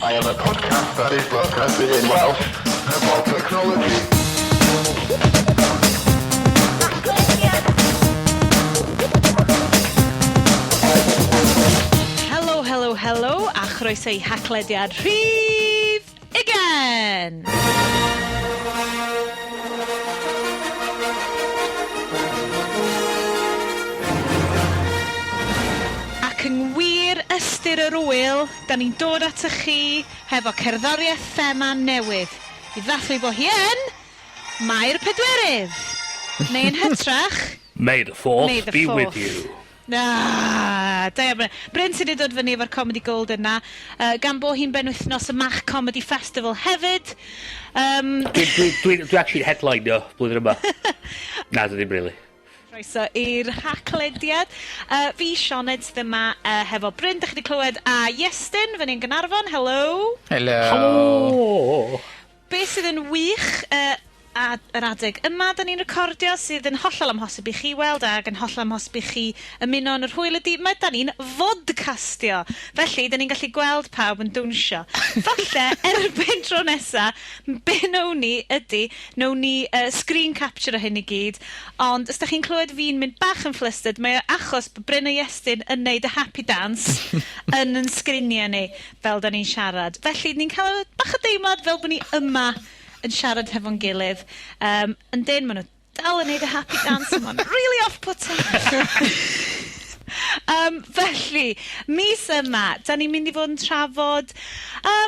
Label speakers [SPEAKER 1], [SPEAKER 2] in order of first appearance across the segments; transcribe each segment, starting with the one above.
[SPEAKER 1] I am a podcast that is broadcasted in Welsh about technology.
[SPEAKER 2] Helo, a chroeso I haglediad rhif ugain! Ac yn wir ystyr yr wyl, da ni'n dod at y chi hefo cerddoriaeth thema newydd. I ddathlu bo hi yn Mae'r Pedwerydd. Neu yn hytrach...
[SPEAKER 3] May the fourth be with you.
[SPEAKER 2] Da iawn. Bryn sydd wedi dod fyny efo'r Comedy Gold yna, gan bo hi'n benwythnos y Mach Comedy Festival hefyd.
[SPEAKER 3] Dwi actually headliner blwyddyn yma. Na, dwi ddim really.
[SPEAKER 2] Croeso i'r haglediad. Fi Sioned sydd yma hefo Bryn, dych chi wedi clywed, a Iestyn, fyny yn Gaernarfon. Helo.
[SPEAKER 3] Helo.
[SPEAKER 2] Be sydd yn wych a yr adeg yma da ni'n recordio sydd yn hollol amhosib I chi weld ac yn hollol amhosib I chi ymuno yn yr hwyl ydi, mae da ni'n fodcastio. Felly, da ni'n gallu gweld pawb yn dwnsio. Falle, erbyn tro nesa, be nawn ni ydi, nawn ni screen capture o hyn I gyd, ond os da chi'n clywed fi'n mynd bach yn flustered, mae achos bod Bryn a Iestyn yn neud y happy dance yn sgriniau ni, fel da ni'n siarad. Felly, ni'n cael bach o deimlad fel bod ni yma yn siarad hefo'n gilydd. Yn dyn, maen nhw dal yn neud y happy dance, ma'n really off-putting. Felly, mis yma, da ni'n mynd I fod yn trafod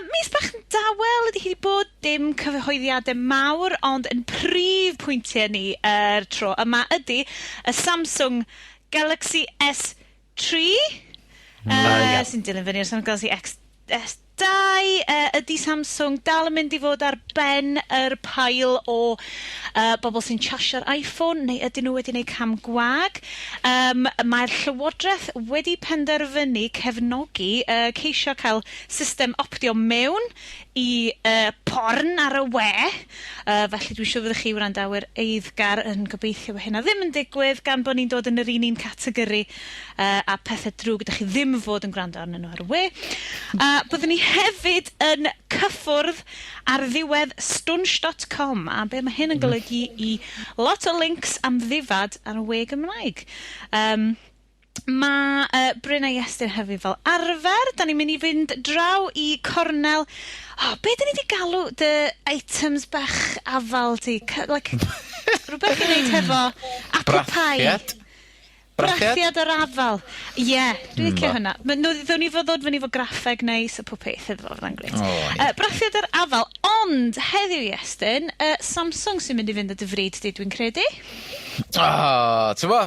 [SPEAKER 2] mis bach yn dawel ydy hi wedi bod, dim cyhoeddiadau mawr, ond yn prif pwyntiau ni tro yma ydy y Samsung Galaxy S3 sy'n dilyn fyny o'r Samsung Galaxy S2 ydy Samsung dal yn mynd I fod ar ben yr pail o bobl sy'n chasio'r iPhone, neu ydyn nhw wedi gwneud cam gwag. Mae'r llywodraeth wedi penderfynu cefnogi ceisio cael system optio mewn I porn ar y we. Felly dwi'n siŵr fyddwch chi wrandawyr eiddgar yn gobeithio bod hynna ddim yn digwydd gan bod ni'n dod yn yr un categori a pethau drwg ydych chi ddim fod yn gwrando arnyn nhw ar y we. Byddwn ni hefyd yn cyffwrdd ar ddiwedd stunch.com a be mae hyn yn golygu I lot o links am ddifad ar y we Gymraeg. Mae Bryn a Iestyn hefyd fel arfer. Da ni'n mynd I fynd draw I cornel. Be da ni wedi galw dy items bach afal ti? Like, rhywbeth I wneud hefo apple pie. Brathiad yr afal. Ie, dwi'n licio hynna. Ddwn ni fod ddod fyny fo graffeg neis a pob peth iddo fo, fyddai'n gret. Brathiad yr afal, ond heddiw Iestyn, Samsung sy'n mynd I fynd at y fryd di dwi'n credu.
[SPEAKER 3] Ti'n bo?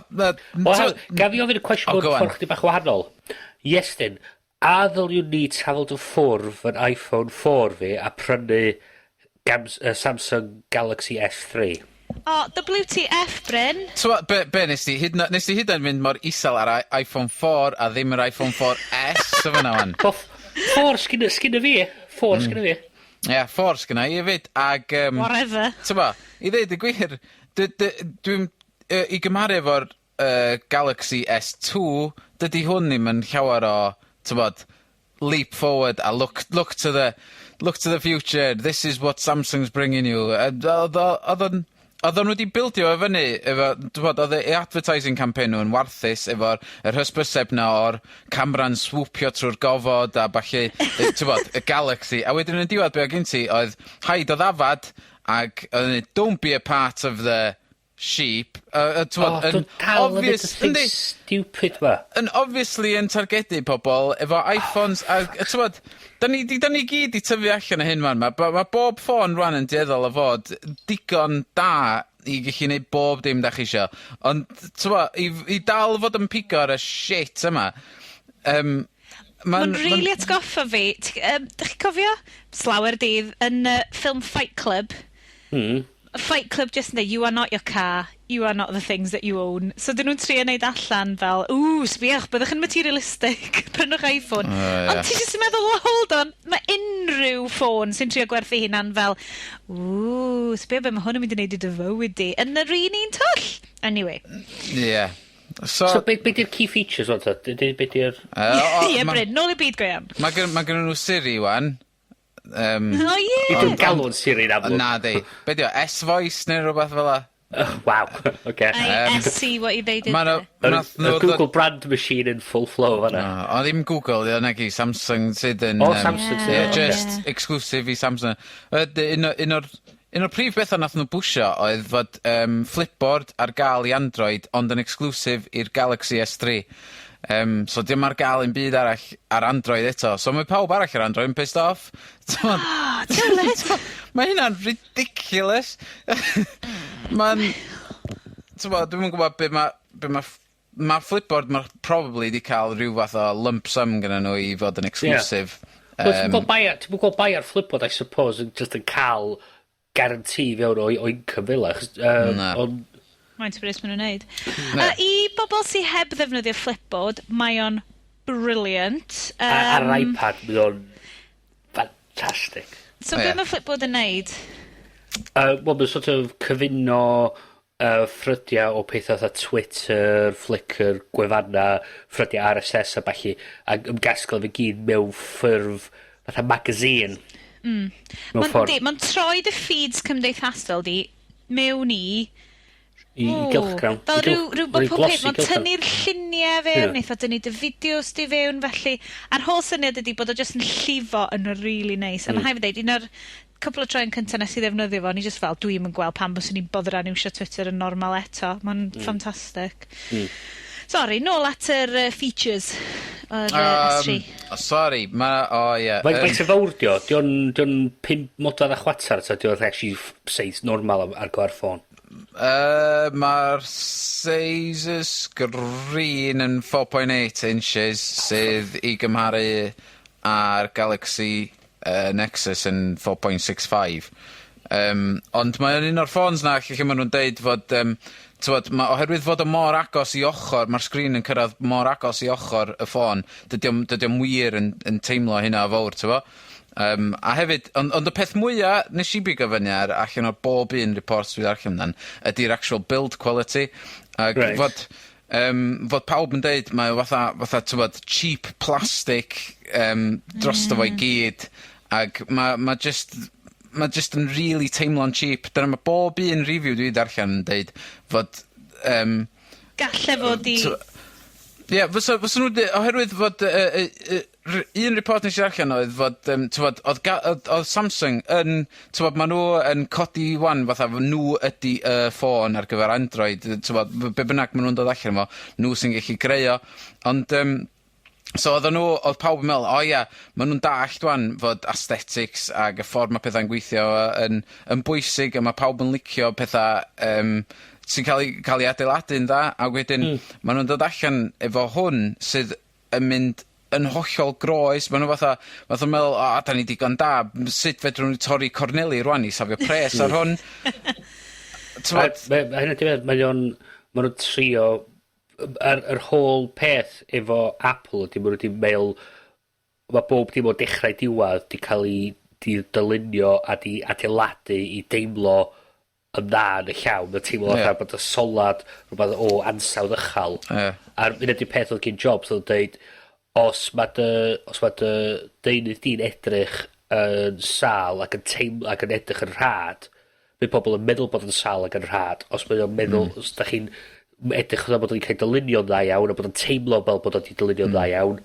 [SPEAKER 3] Gaf I ofyn y cwestiwn o'r ffordd chdi bach wahanol. Iestyn, a ddyliwn ni tafod y ffwrdd yn iPhone 4 fi a prynu Samsung Galaxy S3?
[SPEAKER 2] WTF, Bryn?
[SPEAKER 4] Be nes ti hyd yn mynd mor isel ar iPhone 4 a ddim yr iPhone 4S o fyna wan?
[SPEAKER 3] 4 sgynna fi. 4 sgynna fi.
[SPEAKER 4] Ie, 4 sgynna I hefyd.
[SPEAKER 2] Whatever.
[SPEAKER 4] I ddeud y gwir, dwi'n I gymaru efo'r Galaxy S2, dydy hwn ddim yn llawer o, leap forward a look to the future. This is what Samsung's bringing you. Oedden nhw wedi bildio efo fyny, oedd y advertising campaign nhw'n warthus efo'r hysbyseb na o'r camera'n swoopio trwy'r gofod a falle, y Galaxy. A wedyn yn diwedd be o gen ti, oedd haid o ddafad, ac don't be a part of the sheep.
[SPEAKER 3] Stupid ma.
[SPEAKER 4] Yn obviously yn targedu pobl efo iPhones a da ni gyd I tyfu allan o hyn man. Mae bob ffôn rwan yn dieddol o fod digon da I gallu neud bob dim da chi isio. Ond I dal fod yn pigo ar y shit yma.
[SPEAKER 2] Mae'n really atgoffa fi. Dych chi cofio? Slawer dydd yn ffilm Fight Club. Fight Club just say, you are not your car, you are not the things that you own. So dyn nhw'n trio neud allan fel, sbiach, byddwch yn materialistic, prynwch iPhone. Ond ti jyst yn meddwl, hold on, mae unrhyw ffôn sy'n trio gwerthu hunan fel, sbiach, mae hwn yn mynd I neud I dy fywyd di, yn yr un un twll. Anyway.
[SPEAKER 4] Yeah.
[SPEAKER 3] So be di'r key features o'n ta? Be di'r...
[SPEAKER 2] Ie, Bryn, nôl I byd go iawn.
[SPEAKER 4] Mae gen nhw Siri wan.
[SPEAKER 2] O ie!
[SPEAKER 3] Dwi'n galw'n Siri yn amlwg.
[SPEAKER 4] Na di. Be di o, S-Voice neu rhywbeth fel la?
[SPEAKER 3] Waw, oce.
[SPEAKER 2] I see what you made it.
[SPEAKER 3] Y Google brand machine in full flow fanna.
[SPEAKER 4] O ddim Google, di o negi Samsung sydd yn...
[SPEAKER 3] O, Samsung sydd.
[SPEAKER 4] Ie, just exclusive i Samsung. Un o'r prif bethau nath nhw bwysio oedd fod Flipboard ar gael i Android, ond yn exclusive i'r Galaxy S3. So dim ar gael yn byd arall ar Android eto. So mae pawb arall ar Android yn pissed off. Mae hynna'n ridiculous. Mae'n... Dwi'n gwybod be mae Flipboard probably di cael rhyw fath o lump sum gyda nhw i fod yn exclusive.
[SPEAKER 3] Ti'n gwybod bai ar Flipboard, I suppose, yn just yn cael guarantee fewn o income fel ond...
[SPEAKER 2] Mae'n brys maen nhw'n neud. I bobl sy'n heb ddefnyddio Flipboard, mae o'n brilliant.
[SPEAKER 3] Ar iPad, mae o'n fantastic.
[SPEAKER 2] So be mae Flipboard yn neud?
[SPEAKER 3] Wel, mae'n sort of cyfuno ffrydiau o pethau fatha Twitter, Flickr, gwefanna, ffrydiau RSS a balli, a ymgasglu fe gyd mewn ffurf fatha magazine. Mae'n
[SPEAKER 2] troi dy feeds cymdeithasol di mewn i
[SPEAKER 3] gylchgrawn.
[SPEAKER 2] Fel rhyw pob peth, mae'n tynnu'r lluniau fewn, neith o dynnu dy fideos di fewn, felly, a'r holl syniad ydi bod o just yn llifo yn really nice. A mae haid fi ddeud, un o'r cwpl o troi'n cyntaf nes i ddefnyddio fo, ni just fel, dwi'n yn gweld pan bys ni'n boddran iwsio Twitter yn normal eto. Mae'n ffantastig. Sorry, nôl at yr features o'r S3.
[SPEAKER 4] Sorry, ie.
[SPEAKER 3] Faint y fawrdio? Di'n 5 modad a chwatar, ta di'n actually seis normal ar gyfer ffôn?
[SPEAKER 4] Mae'r size sgrin yn 4.8 inches sydd i gymharu ar Galaxy Nexus yn 4.65. Ond mae'n un o'r ffôns na lle maen nhw'n deud fod oherwydd fod o mor agos i ochr, mae'r sgrin yn cyrraedd mor agos i ochr y ffôn, dydy o'm wir yn teimlo hynna o fawr, ti'n fo? A hefyd, ond y peth mwyaf nes i bigo fyny ar allan o'r bob un report sydd allan amdan ydy'r actual build quality. Fod pawb yn deud mae fatha cheap plastic drosto fo i gyd, ac mae just yn really teimlo'n cheap. Dyna mae bob un review dwi darllen yn deud fod...
[SPEAKER 2] Galle fod i...
[SPEAKER 4] Ie, fysa nhw... Oherwydd fod... un report nes i darllen oedd fod... Oedd Samsung yn... Mae nhw yn codi wan fatha nhw ydi y ffôn ar gyfer Android. Be bynnag mae nhw'n dod allan efo, nhw sy'n gallu greu o. Ond... So oedd pawb yn meddwl, maen nhw'n dallt wan fod aesthetics ac y ffordd mae pethau'n gweithio yn bwysig, a mae pawb yn licio pethau sy'n cael ei adeiladu'n dda, a wedyn maen nhw'n dod allan efo hwn sydd yn mynd yn hollol groes. Maen nhw fatha meddwl, da ni digon da, sut fedrwn nhw torri corneli rwan i safio pres ar hwn.
[SPEAKER 3] Maen nhw'n trio... Yr whole peth efo Apple ydy maen nhw wedi meddwl mae bob dim o dechrau diwedd di cael ei dylunio a di adeiladu i deimlo yn dda yn y llawn. Mae'n teimlo fatha bod y solad rhywbeth o ansawdd uchel. A'r un ydy'r peth oedd gen Jobs oedd dweud os mae dy deunydd di'n edrych yn sal ac yn edrych yn rhad, mae pobl yn meddwl bod yn sal ac yn rhad. Os mae o'n meddwl, os da chi'n edrych bod o'n cael dylunio'n dda iawn, a bod o'n teimlo fel bod o'n dylunio'n dda iawn,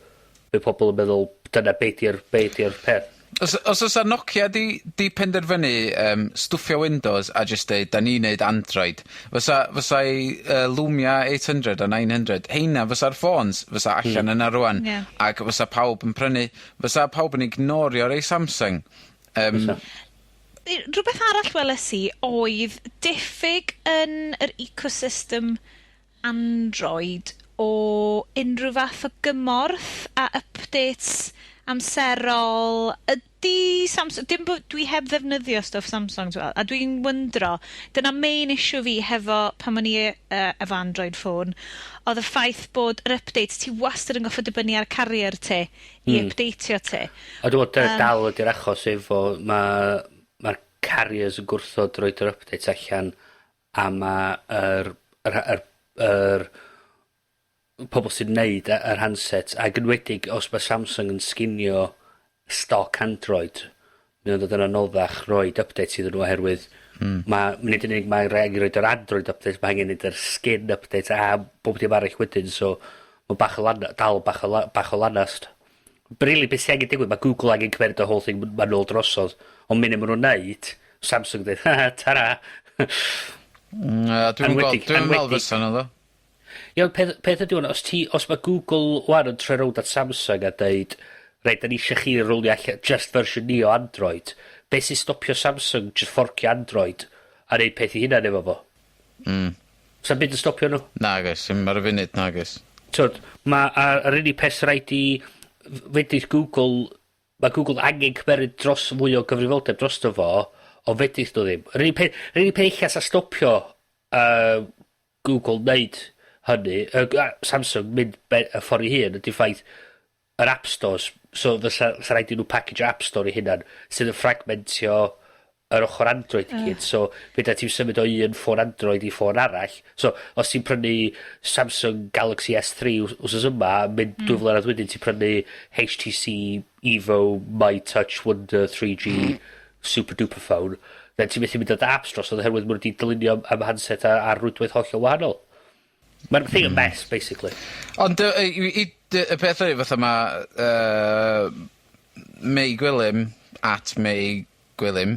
[SPEAKER 3] mae pobl yn meddwl dyna be di'r peth.
[SPEAKER 4] Os oes Nokia di penderfynu stwffio Windows a just deud, da ni'n neud Android, fysa Lumia 800 a 900, heina fysa'r ffôns fysa allan yna rwan, ac fysa pawb yn prynu, fysa pawb yn ignorio rei Samsung.
[SPEAKER 2] Rhywbeth arall weles i oedd diffyg yn yr ecosystem Android o unrhyw fath o gymorth a updates amserol. Ydy Samsung... Dim bod dwi heb ddefnyddio stwff Samsung, a dwi'n wyndro, dyna main issue fi hefo pan o'n i efo Android ffôn, oedd y ffaith bod yr updates ti wastad yn goffo dibynnu ar carrier ti i updateio ti.
[SPEAKER 3] A dwi'n bod dal ydy'r achos efo mae'r carriers yn gwrthod roed yr updates allan, a mae'r pobl sy'n neud yr handsets, ac yn wedig os mae Samsung yn sginio stock Android, Mae'n dod yn anoddach roed updates iddyn nhw oherwydd nid yn unig mae'n rhaid i roed yr Android updates, mae angen neud yr skin updates a bob dim arall wedyn, so mae dal bach o lanast. Really, beth sy'n angen digwydd, mae Google angen cymryd y whole thing ma'n ôl drosodd, ond mynd maen nhw'n neud, Samsung dweud, tara.
[SPEAKER 4] Dwi'n meddwl fysa nhw, ddo.
[SPEAKER 3] Iawn, peth ydy hwnna, os mae Google wan yn troi rownd at Samsung a dweud, reit, da ni eisiau chi rwlio allan just version ni o Android, beth sy'n stopio Samsung just forcio Android a neud peth i hynna efo fo? Sa'n byd yn stopio nhw?
[SPEAKER 4] Nagos, ar y funud, nagos.
[SPEAKER 3] Tyd, yr unig peth rhaid i fedrith Google, mae Google angen cymeryd dros mwy o gyfrifoldeb dros fo, o fedrith nhw ddim. Yr unig peth eich a stopio Google wneud hynny, Samsung mynd y ffordd i hyn, ydy ffaith yr App Stores, so fysa rhaid i nhw package App Store i hynna'n sydd yn fragmentio yr ochr Android i gyd. So, fydda ti'n symud o un ffôn Android i ffôn arall. So, os ti'n prynu Samsung Galaxy S3 wrth yma, mynd 2 flynedd wedyn ti'n prynu HTC Evo My Touch Wonder 3G Super Duper Phone, then ti'n methu mynd o'r App Store, so oherwydd mwyn wedi dylunio am handset a'r rwydwaith hollol wahanol. Mae'n thing a mess, basically.
[SPEAKER 4] Ond y peth ydy fatha Mei Gwilym, at Mei Gwilym,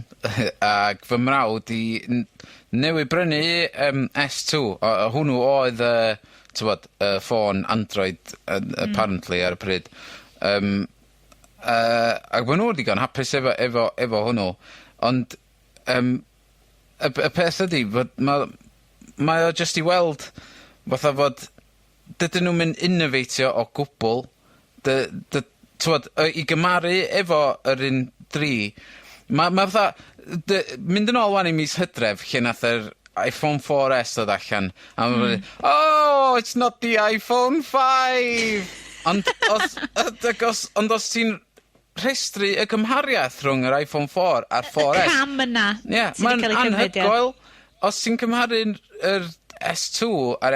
[SPEAKER 4] ac fy mrawd i newydd brynu S2. Hwnnw oedd ffôn Android, apparently, ar y pryd. Ac mae nhw wedi gan hapus efo hwnnw. Ond y peth ydy, mae o just i weld fatha fod dydyn nhw'n mynd innovatio o gwbl, i gymaru efo yr un 3, mae fatha, mynd yn ôl wan i mis Hydref, lle nath yr iPhone 4S ddod allan, a mae'n dweud, oh, it's not the iPhone 5! Ond os ti'n rhestru y gymhariaeth rhwng yr iPhone 4 a'r 4S...
[SPEAKER 2] Y cam yna.
[SPEAKER 4] Ie, mae'n anhygoel. Os ti'n cymharu'r S2 ar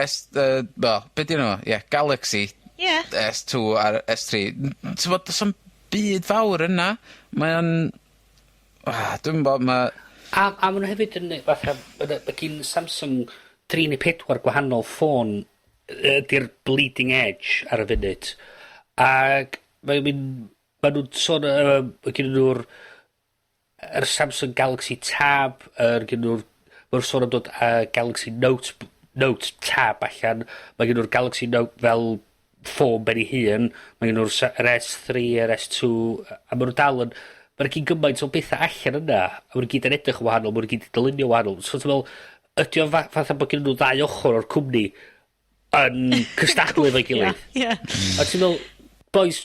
[SPEAKER 4] be di nhw? Galaxy S2 ar S3. Ti'n bod, does am byd fawr yna. Mae'n... Dwi'n bod, mae...
[SPEAKER 3] A maen nhw hefyd yn... Fatha, gyn Samsung 3 neu 4 gwahanol ffôn ydy'r bleeding edge ar y funud. Ac maen nhw'n sôn... Gyn nhw'r Samsung Galaxy Tab, gyn nhw'r... Mae'r sôn am dod Galaxy Note Tab allan, mae gen nhw'r Galaxy Note fel ffôn ben ei hun, mae gen nhw'r S3, yr S2, a mae nhw dal yn, mae'n gyn gymaint o bethau allan yna, a mae'n gyd yn edrych yn wahanol, mae'n gyd yn dylunio wahanol. So ti'n meddwl, ydy o'n fatha bod gen nhw 2 ochr o'r cwmni yn cystadlu efo'i gilydd. A ti'n meddwl, boys,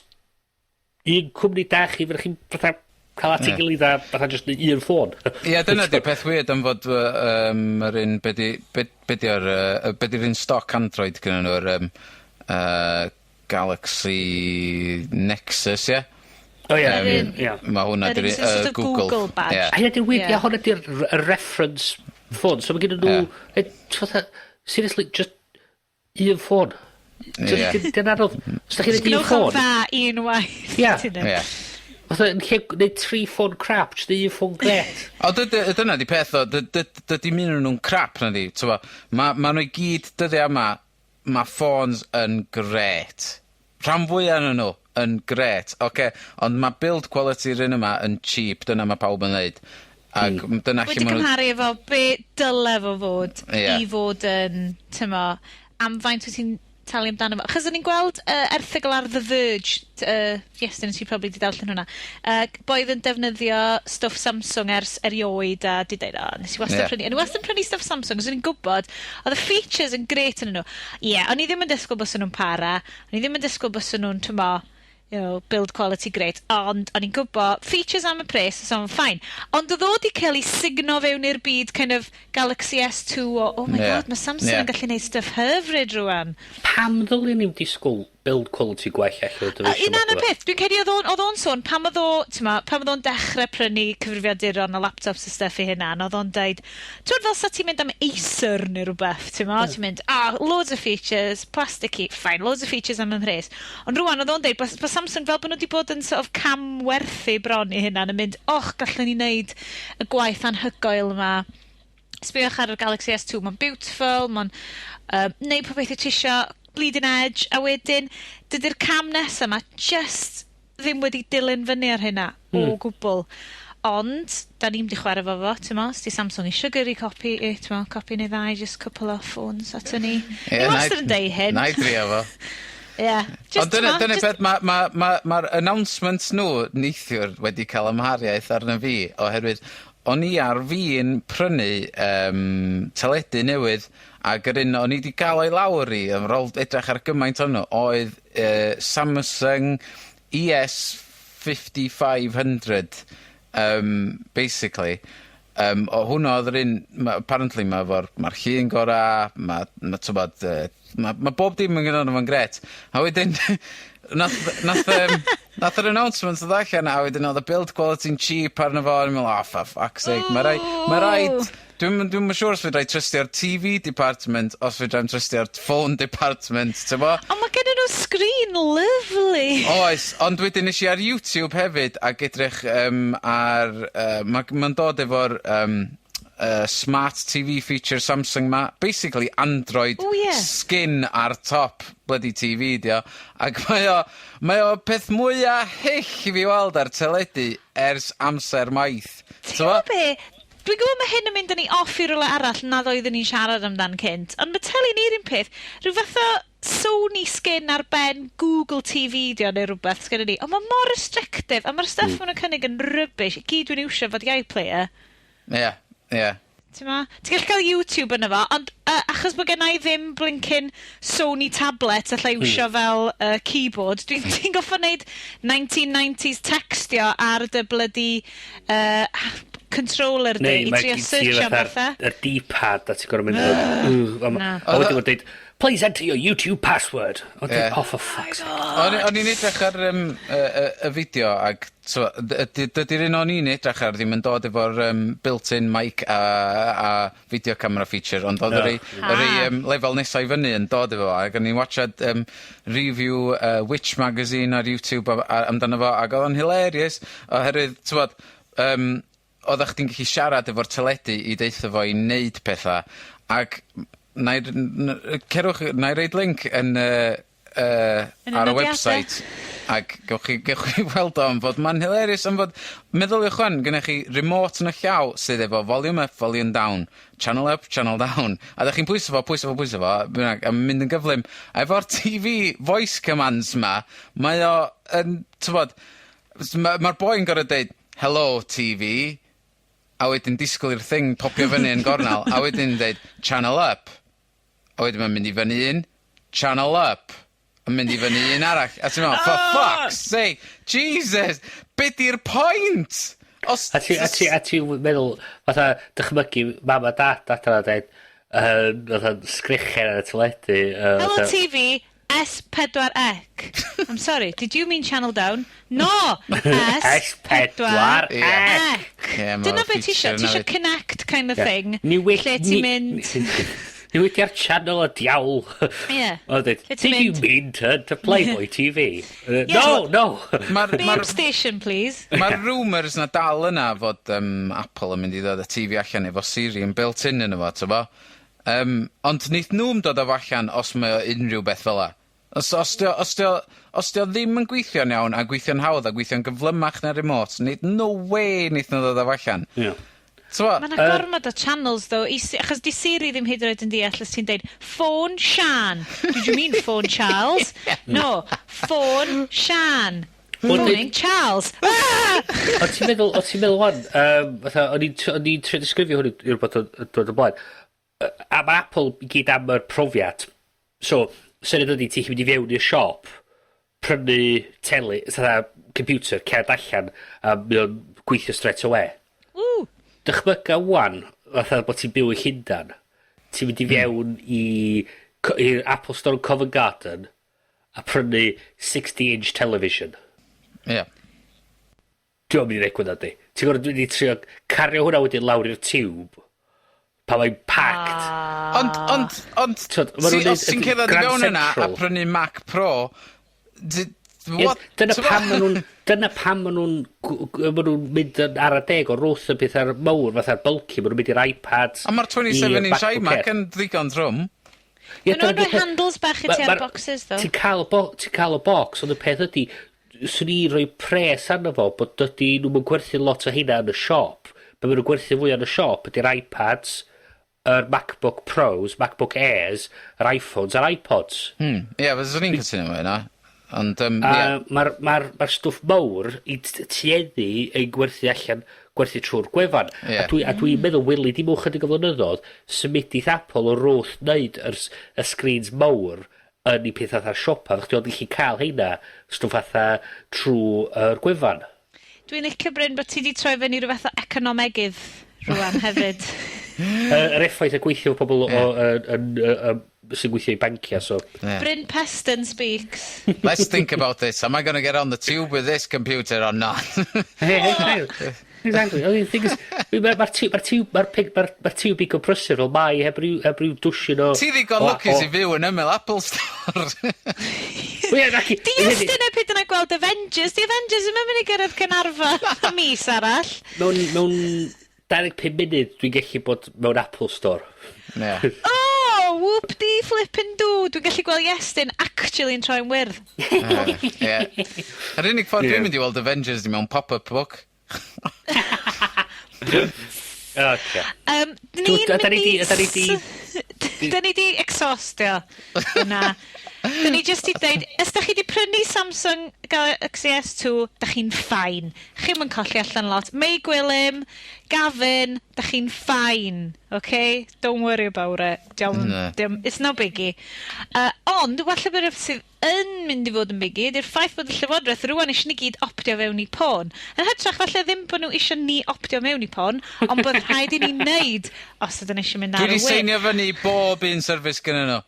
[SPEAKER 3] un cwmni da chi, fyddwch chi'n fatha cael at ei gilydd a fatha just un ffôn.
[SPEAKER 4] Ie, dyna di'r peth weird am fod yr un, be di'r un stoc Android gyda nhw'r Galaxy Nexus, ie?
[SPEAKER 3] O ie.
[SPEAKER 4] Mae hwnna di'r Google
[SPEAKER 2] badge.
[SPEAKER 3] A hynny di'r weird, hwnna di'r reference ffôn. So mae gen nhw, seriously, just un ffôn. Dyna'n anodd. So da chi'n edrych un ffôn.
[SPEAKER 2] Gnwch o'n dda unwaith.
[SPEAKER 3] Ie. Fatha, yn lle gwneud 3 ffôn crap, jyst un ffôn gret.
[SPEAKER 4] O, dyna di peth o, dydy mynd nhw'n crap na di. Mae nhw i gyd dyddi yma, mae ffôns yn gret. Rhan fwy yn nhw yn gret. Ond mae build quality rhan yma yn cheap, dyna mae pawb yn dweud.
[SPEAKER 2] Wedi cymharu efo be dyle fo fod i fod yn, tymo, am faint wyt ti'n talu amdano fo. Chos o'n i'n gweld erthygl ar The Verge, Iestyn, ti'n probably di darllen hwnna, boedd yn defnyddio stwff Samsung ers erioed a di dweud, nes i wastad prynu. O'n i wastad prynu stwff Samsung, os o'n i'n gwybod, oedd y features yn gret yn nhw. O'n i ddim yn disgwyl bys nhw'n para, o'n i ddim yn disgwyl bys nhw'n, tymo, build quality great, ond o'n i'n gwybod features am y pres, so o'n ffain. Ond oedd o di cael ei signo fewn i'r byd kind of Galaxy S2 o, oh my god, mae Samsung yn gallu neud stuff hyfryd rwan.
[SPEAKER 3] Pam ddylwn ni'n disgwyl build quality gwell allan.
[SPEAKER 2] Un anna peth, dwi'n credu oedd o'n sôn, pam oedd o'n dechrau prynu cyfrifiaduron a laptops a stuff I hynna, oedd o'n dweud, ti'n fel sa ti'n mynd am Acer neu rhywbeth, ti'n mynd, loads of features, plasticky, fine, loads of features am ymhres. Ond rwan oedd o'n dweud, bod Samsung fel bod nhw wedi bod yn sort of camwerthu bron I hynna, yn mynd, gallwn ni wneud y gwaith anhygoel yma. Sbïwch ar y Galaxy S2, mae'n beautiful, mae'n neud pob beth I tisio, bleeding edge, a wedyn, dydy'r cam nesa yma just ddim wedi dilyn fyny ar hynna o gwbl. Ond, da ni'n di chwarae fo, ti'n mo, sti Samsung eisiau gyrru copi, copi neu ddau, just couple of phones at ni. Ni wastad yn deud hyn.
[SPEAKER 4] Na I drio fo. Ond dyna beth, mae'r announcements nhw neithiwr wedi cael ymhariaeth arno fi, oherwydd o'n I ar fi'n prynu teledu newydd, ac yr un o'n I wedi cael o'i lawr I, ar ôl edrych ar gymaint hwnnw, oedd Samsung ES5500, basically. O hwnna oedd yr un, apparently mae'r llun gora, mae bob dim yn gyda'n fo'n gret. A wedyn, nath yr announcement oedd allan, a wedyn oedd y build quality'n cheap arno fo, a ni'n meddwl, for fuck's sake, mae rhaid, dwi'n siŵr os fydra I trystio'r TV department, os fydra I'm trystio'r phone department, ti'n bo?
[SPEAKER 2] Ond mae gen nhw screen lovely.
[SPEAKER 4] Oes, ond wedyn nes I ar YouTube hefyd, ac edrych ar, mae'n dod efo'r smart TV feature Samsung ma, basically Android skin ar top bloody TV dio, ac mae o peth mwyaf hyll I fi weld ar teledu ers amser maith.
[SPEAKER 2] Ti'n be? Dwi'n gwybod mae hyn yn mynd yn ei off I rywle arall nad oeddwn ni'n siarad amdan cynt, ond mae teli ni'r un peth, rhyw fath o Sony skin ar ben Google TV dio neu rhywbeth sgynny ni, ond mae mor restrictive, a mae'r stuff ma'n cynnig yn rubbish, gyd dwi'n iwsio fod iPlayer.
[SPEAKER 4] Ie.
[SPEAKER 2] Ti'n gallu cael YouTube yna fo, ond achos bod gen I ddim blinkin Sony tablet allai iwsio fel keyboard, ti'n goffo wneud 1990s textio ar dy bloody controller di I trio search am fatha.
[SPEAKER 3] Yr D-pad a ti'n gorau mynd a wedyn gwrdd dweud please enter your YouTube password. For fuck's sake.
[SPEAKER 4] O'n i'n edrych ar y fideo ac dydy'r un o'n i'n edrych ar ddim yn dod efo'r built-in mic a video camera feature, ond oedd yr lefel nesau fyny yn dod efo, ac o'n i'n watchad review Witch magazine ar YouTube amdano fo, ac oedd o'n hilarious, oherwydd, ti'n bod, oeddech chdi'n gallu siarad efo'r teledu I deitha fo I wneud pethau, ac na I reid link yn ar y website, ac gewch chi weld o'n fod ma'n hilarious, am fod, meddyliwch chwan, gynnech chi remote yn y llaw sydd efo volume up, volume down, channel up, channel down, a ddech chi'n pwyso fo, a mynd yn gyflym. A efo'r TV voice commands ma, mae o yn, ti'n bod, mae'r boi'n gorau deud, hello TV, a wedyn disgwyl i'r thing popio fyny yn gornal, a wedyn deud, channel up, a wedyn mae'n mynd I fyny un, channel up, a mynd I fyny un arall, a ti'n meddwl, for fuck's sake, Jesus, be di'r point?
[SPEAKER 3] A ti'n meddwl, fatha, dychmygu, mam a dad adra dweud, fatha, sgrichen ar y teledu.
[SPEAKER 2] Hello TV, S4C. I'm sorry, did you mean channel down? No! S4C. Dyna beth ti isio connect kind of thing. Lle ti'n mynd...
[SPEAKER 3] Ni wedi ar channel y diawl. Did you mean to Playboy TV? No!
[SPEAKER 2] Beam station, please.
[SPEAKER 4] Mae'r rumours na dal yna fod Apple yn mynd I ddod y TV allan efo Siri yn built-in yn efo, ti'n bo? Ond neith nhw'n dod o allan os mae o unrhyw beth fel la. Os dio ddim yn gweithio'n iawn a gweithio'n hawdd a gweithio'n gyflymach na'r remote, no way neith nhw ddod o allan.
[SPEAKER 2] Mae 'na gormod o channels, though, achos di Siri ddim hyd yn oed yn deall os ti'n deud, Ffôn Sian. Did you mean Ffôn Charles? No, Ffôn Sian. Phoning Charles.
[SPEAKER 3] Ond ti'n meddwl wan, o'n i'n trio disgrifio hwn I rhywbeth dod o blaen. A mae Apple I gyd am yr profiad. So, syniad ydy ti'n mynd I fewn i'r siop, prynu tele, computer, cerdd allan, a mynd o'n gweithio straight away. Dychmyga wan, fatha bod ti'n byw I Llundan, ti'n mynd I fewn i'r Apple Store yn Covent Garden, a prynu 60-inch television.
[SPEAKER 4] Ie.
[SPEAKER 3] Dwi'n mynd i ddeud di. Ti'n gwybod, dwi'n mynd i trio cario hwnna wedyn lawr i'r tiwb. Pa mae'n packed.
[SPEAKER 4] Ond, os ti'n cerdded i fewn yna a prynu Mac Pro,
[SPEAKER 3] dyna pam ma' nhw'n mynd ar y deg o rwth y peth ar mawr, fatha'r bulky, ma' nhw'n mynd i'r iPads.
[SPEAKER 4] A mae'r 27-inch iMac yn ddigon drwm.
[SPEAKER 2] Maen nhw'n rhoi handles bach i ti ar boxes, ddo.
[SPEAKER 3] Ti'n cael y box, ond y peth ydy, swn i roi pres arno fo, bod dydy nhw'n gwerthu lot o hynna yn y siop. Be maen nhw'n gwerthu fwy yn y siop ydy'r iPads, yr MacBook Pros, MacBook Airs, yr iPhones a'r iPods.
[SPEAKER 4] Ie, fyswn i'n cytuno fo yna. Ond,
[SPEAKER 3] Mae'r stwff mawr i tueddu ein gwerthu trwy'r gwefan.
[SPEAKER 4] Ie.
[SPEAKER 3] A dwi'n meddwl wili dim mwch ydyg o flynyddoedd, symudith Apple o wrth wneud y screens mawr yn ei peth atha'r siopa. Chdi o'n gallu cael heina stwff atha trwy'r gwefan.
[SPEAKER 2] Dwi'n licio Bryn bod ti wedi troi fyny rhyw fath o economegydd rwan hefyd.
[SPEAKER 3] Yr effaith y gweithio pobl sy'n gweithio i bankia, so...
[SPEAKER 2] Bryn Peston speaks.
[SPEAKER 4] Let's think about this. Am I going to get on the tube with this computer or not?
[SPEAKER 3] Exactly. I mean, the thing is, mae'r tiwb i compressor fel mai heb ryw dwsin o...
[SPEAKER 4] Ti ddigon lwcus i fyw yn ymyl Apple Store.
[SPEAKER 2] Di Iestyn e pryd yna gweld Avengers. Di Avengers yn mynd i gyrraedd Cynarfon y mis arall.
[SPEAKER 3] Mewn 25 munud dwi'n gallu bod mewn Apple Store.
[SPEAKER 2] Oh, whoop-dee flippin' do. Dwi'n gallu gweld Iestyn actually yn troi'n wyrdd.
[SPEAKER 4] Yr unig ffordd dwi'n mynd i weld Avengers di mewn pop-up book.
[SPEAKER 3] Okay.
[SPEAKER 2] Da ni di exhaustio hwnna. Da ni just i dweud, os da chi di prynu Samsung Galaxy S2, da chi'n ffain. Chi'n mynd colli allan lot. Mei Gwilym, Gafyn, da chi'n ffain. Okay? Don't worry about it. It's no biggie. Ond, walla bydd sydd yn mynd i fod yn biggie, ydy'r ffaith bod y llywodraeth rwan eisiau ni gyd optio fewn i pôn. Yn hytrach, falle ddim bod nhw eisiau ni optio mewn i pôn, ond bod rhaid i ni wneud os ydyn eisiau mynd ar y
[SPEAKER 4] Dwi wedi seinio fyny bob un service gyda nhw.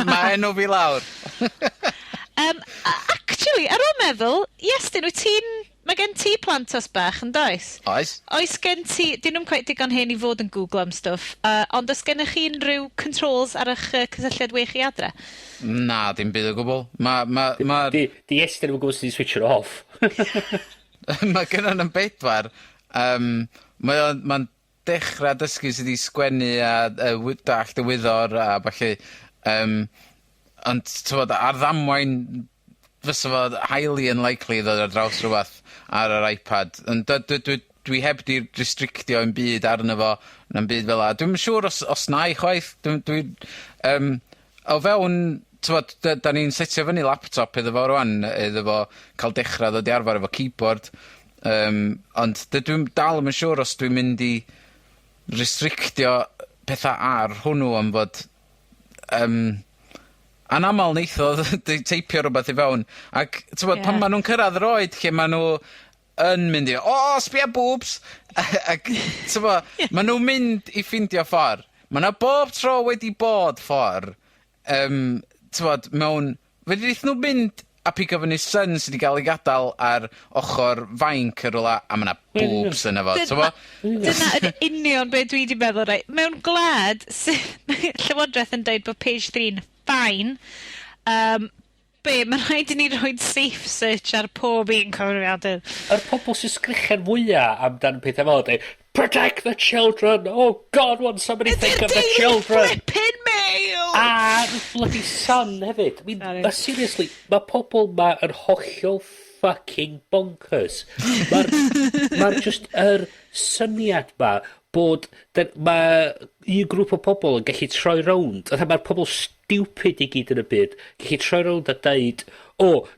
[SPEAKER 4] Mae enw fi lawr.
[SPEAKER 2] Actually, ar ôl meddwl, Iestyn, mae gen ti plant os bach, yn does?
[SPEAKER 4] Oes.
[SPEAKER 2] Oes gen ti, dyn nhw'n quite digon hen i fod yn Google am stwff, ond oes gennych chi unrhyw controls ar eich cysylltiad wych i adre?
[SPEAKER 4] Na, dim byd o gwbl.
[SPEAKER 3] Di Iestyn yn gwybod sydd switch it off.
[SPEAKER 4] Mae gennym yn bedwar. Mae'n dechrau dysgu sydd wedi sgwennu a dallt y wyddor a falle. Ond, tywod, ar ddamwain fysa fo highly unlikely ddod ar draws rhywbeth ar yr iPad. Ond dwi heb di restrictio yn byd arno fo, na'n byd fel la. Dwi'n siŵr os na i chwaith. O fewn, tywod, da ni'n setio fyny laptop iddo fo rwan, iddo fo cael dechrau ddod i arfer efo keyboard. Ond dwi'n dal yn siŵr os dwi'n mynd i restrictio pethau ar hwnnw am fod... anamal neitho teipio rhywbeth i fewn. Ac, tywod, pan maen nhw'n cyrraedd yr oed lle maen nhw yn mynd i, sbia boobs! Ac, tywod, maen nhw'n mynd i ffindio ffordd. Maen nhw bob tro wedi bod ffordd. Tywod, mewn... Fedri nhw mynd a pigo fyny sun sydd wedi cael ei gadael ar ochr fainc yr ola, a mae yna boobs yna fo, tywod?
[SPEAKER 2] Dyna yn union beth dwi wedi meddwl, rai. Mewn gwlad, llywodraeth yn dweud bod page 3 yn fine, mae'n rhaid i ni rhoi safe search ar pob un cyfrifiadur.
[SPEAKER 3] Yr pobl sy'n sgrichen fwyaf amdan pethau fel, protect the children, oh God, won't somebody think of the children?
[SPEAKER 2] It's a flippin' mail!
[SPEAKER 3] A bloody son hefyd. I mean, seriously, mae pobl ma yn hollol fucking bonkers. Mae'r just yr syniad ma bod mae un grŵp o pobl yn gallu troi rownd. Mae'r pobl stupid i gyd yn y byd. Gallu troi rownd a deud,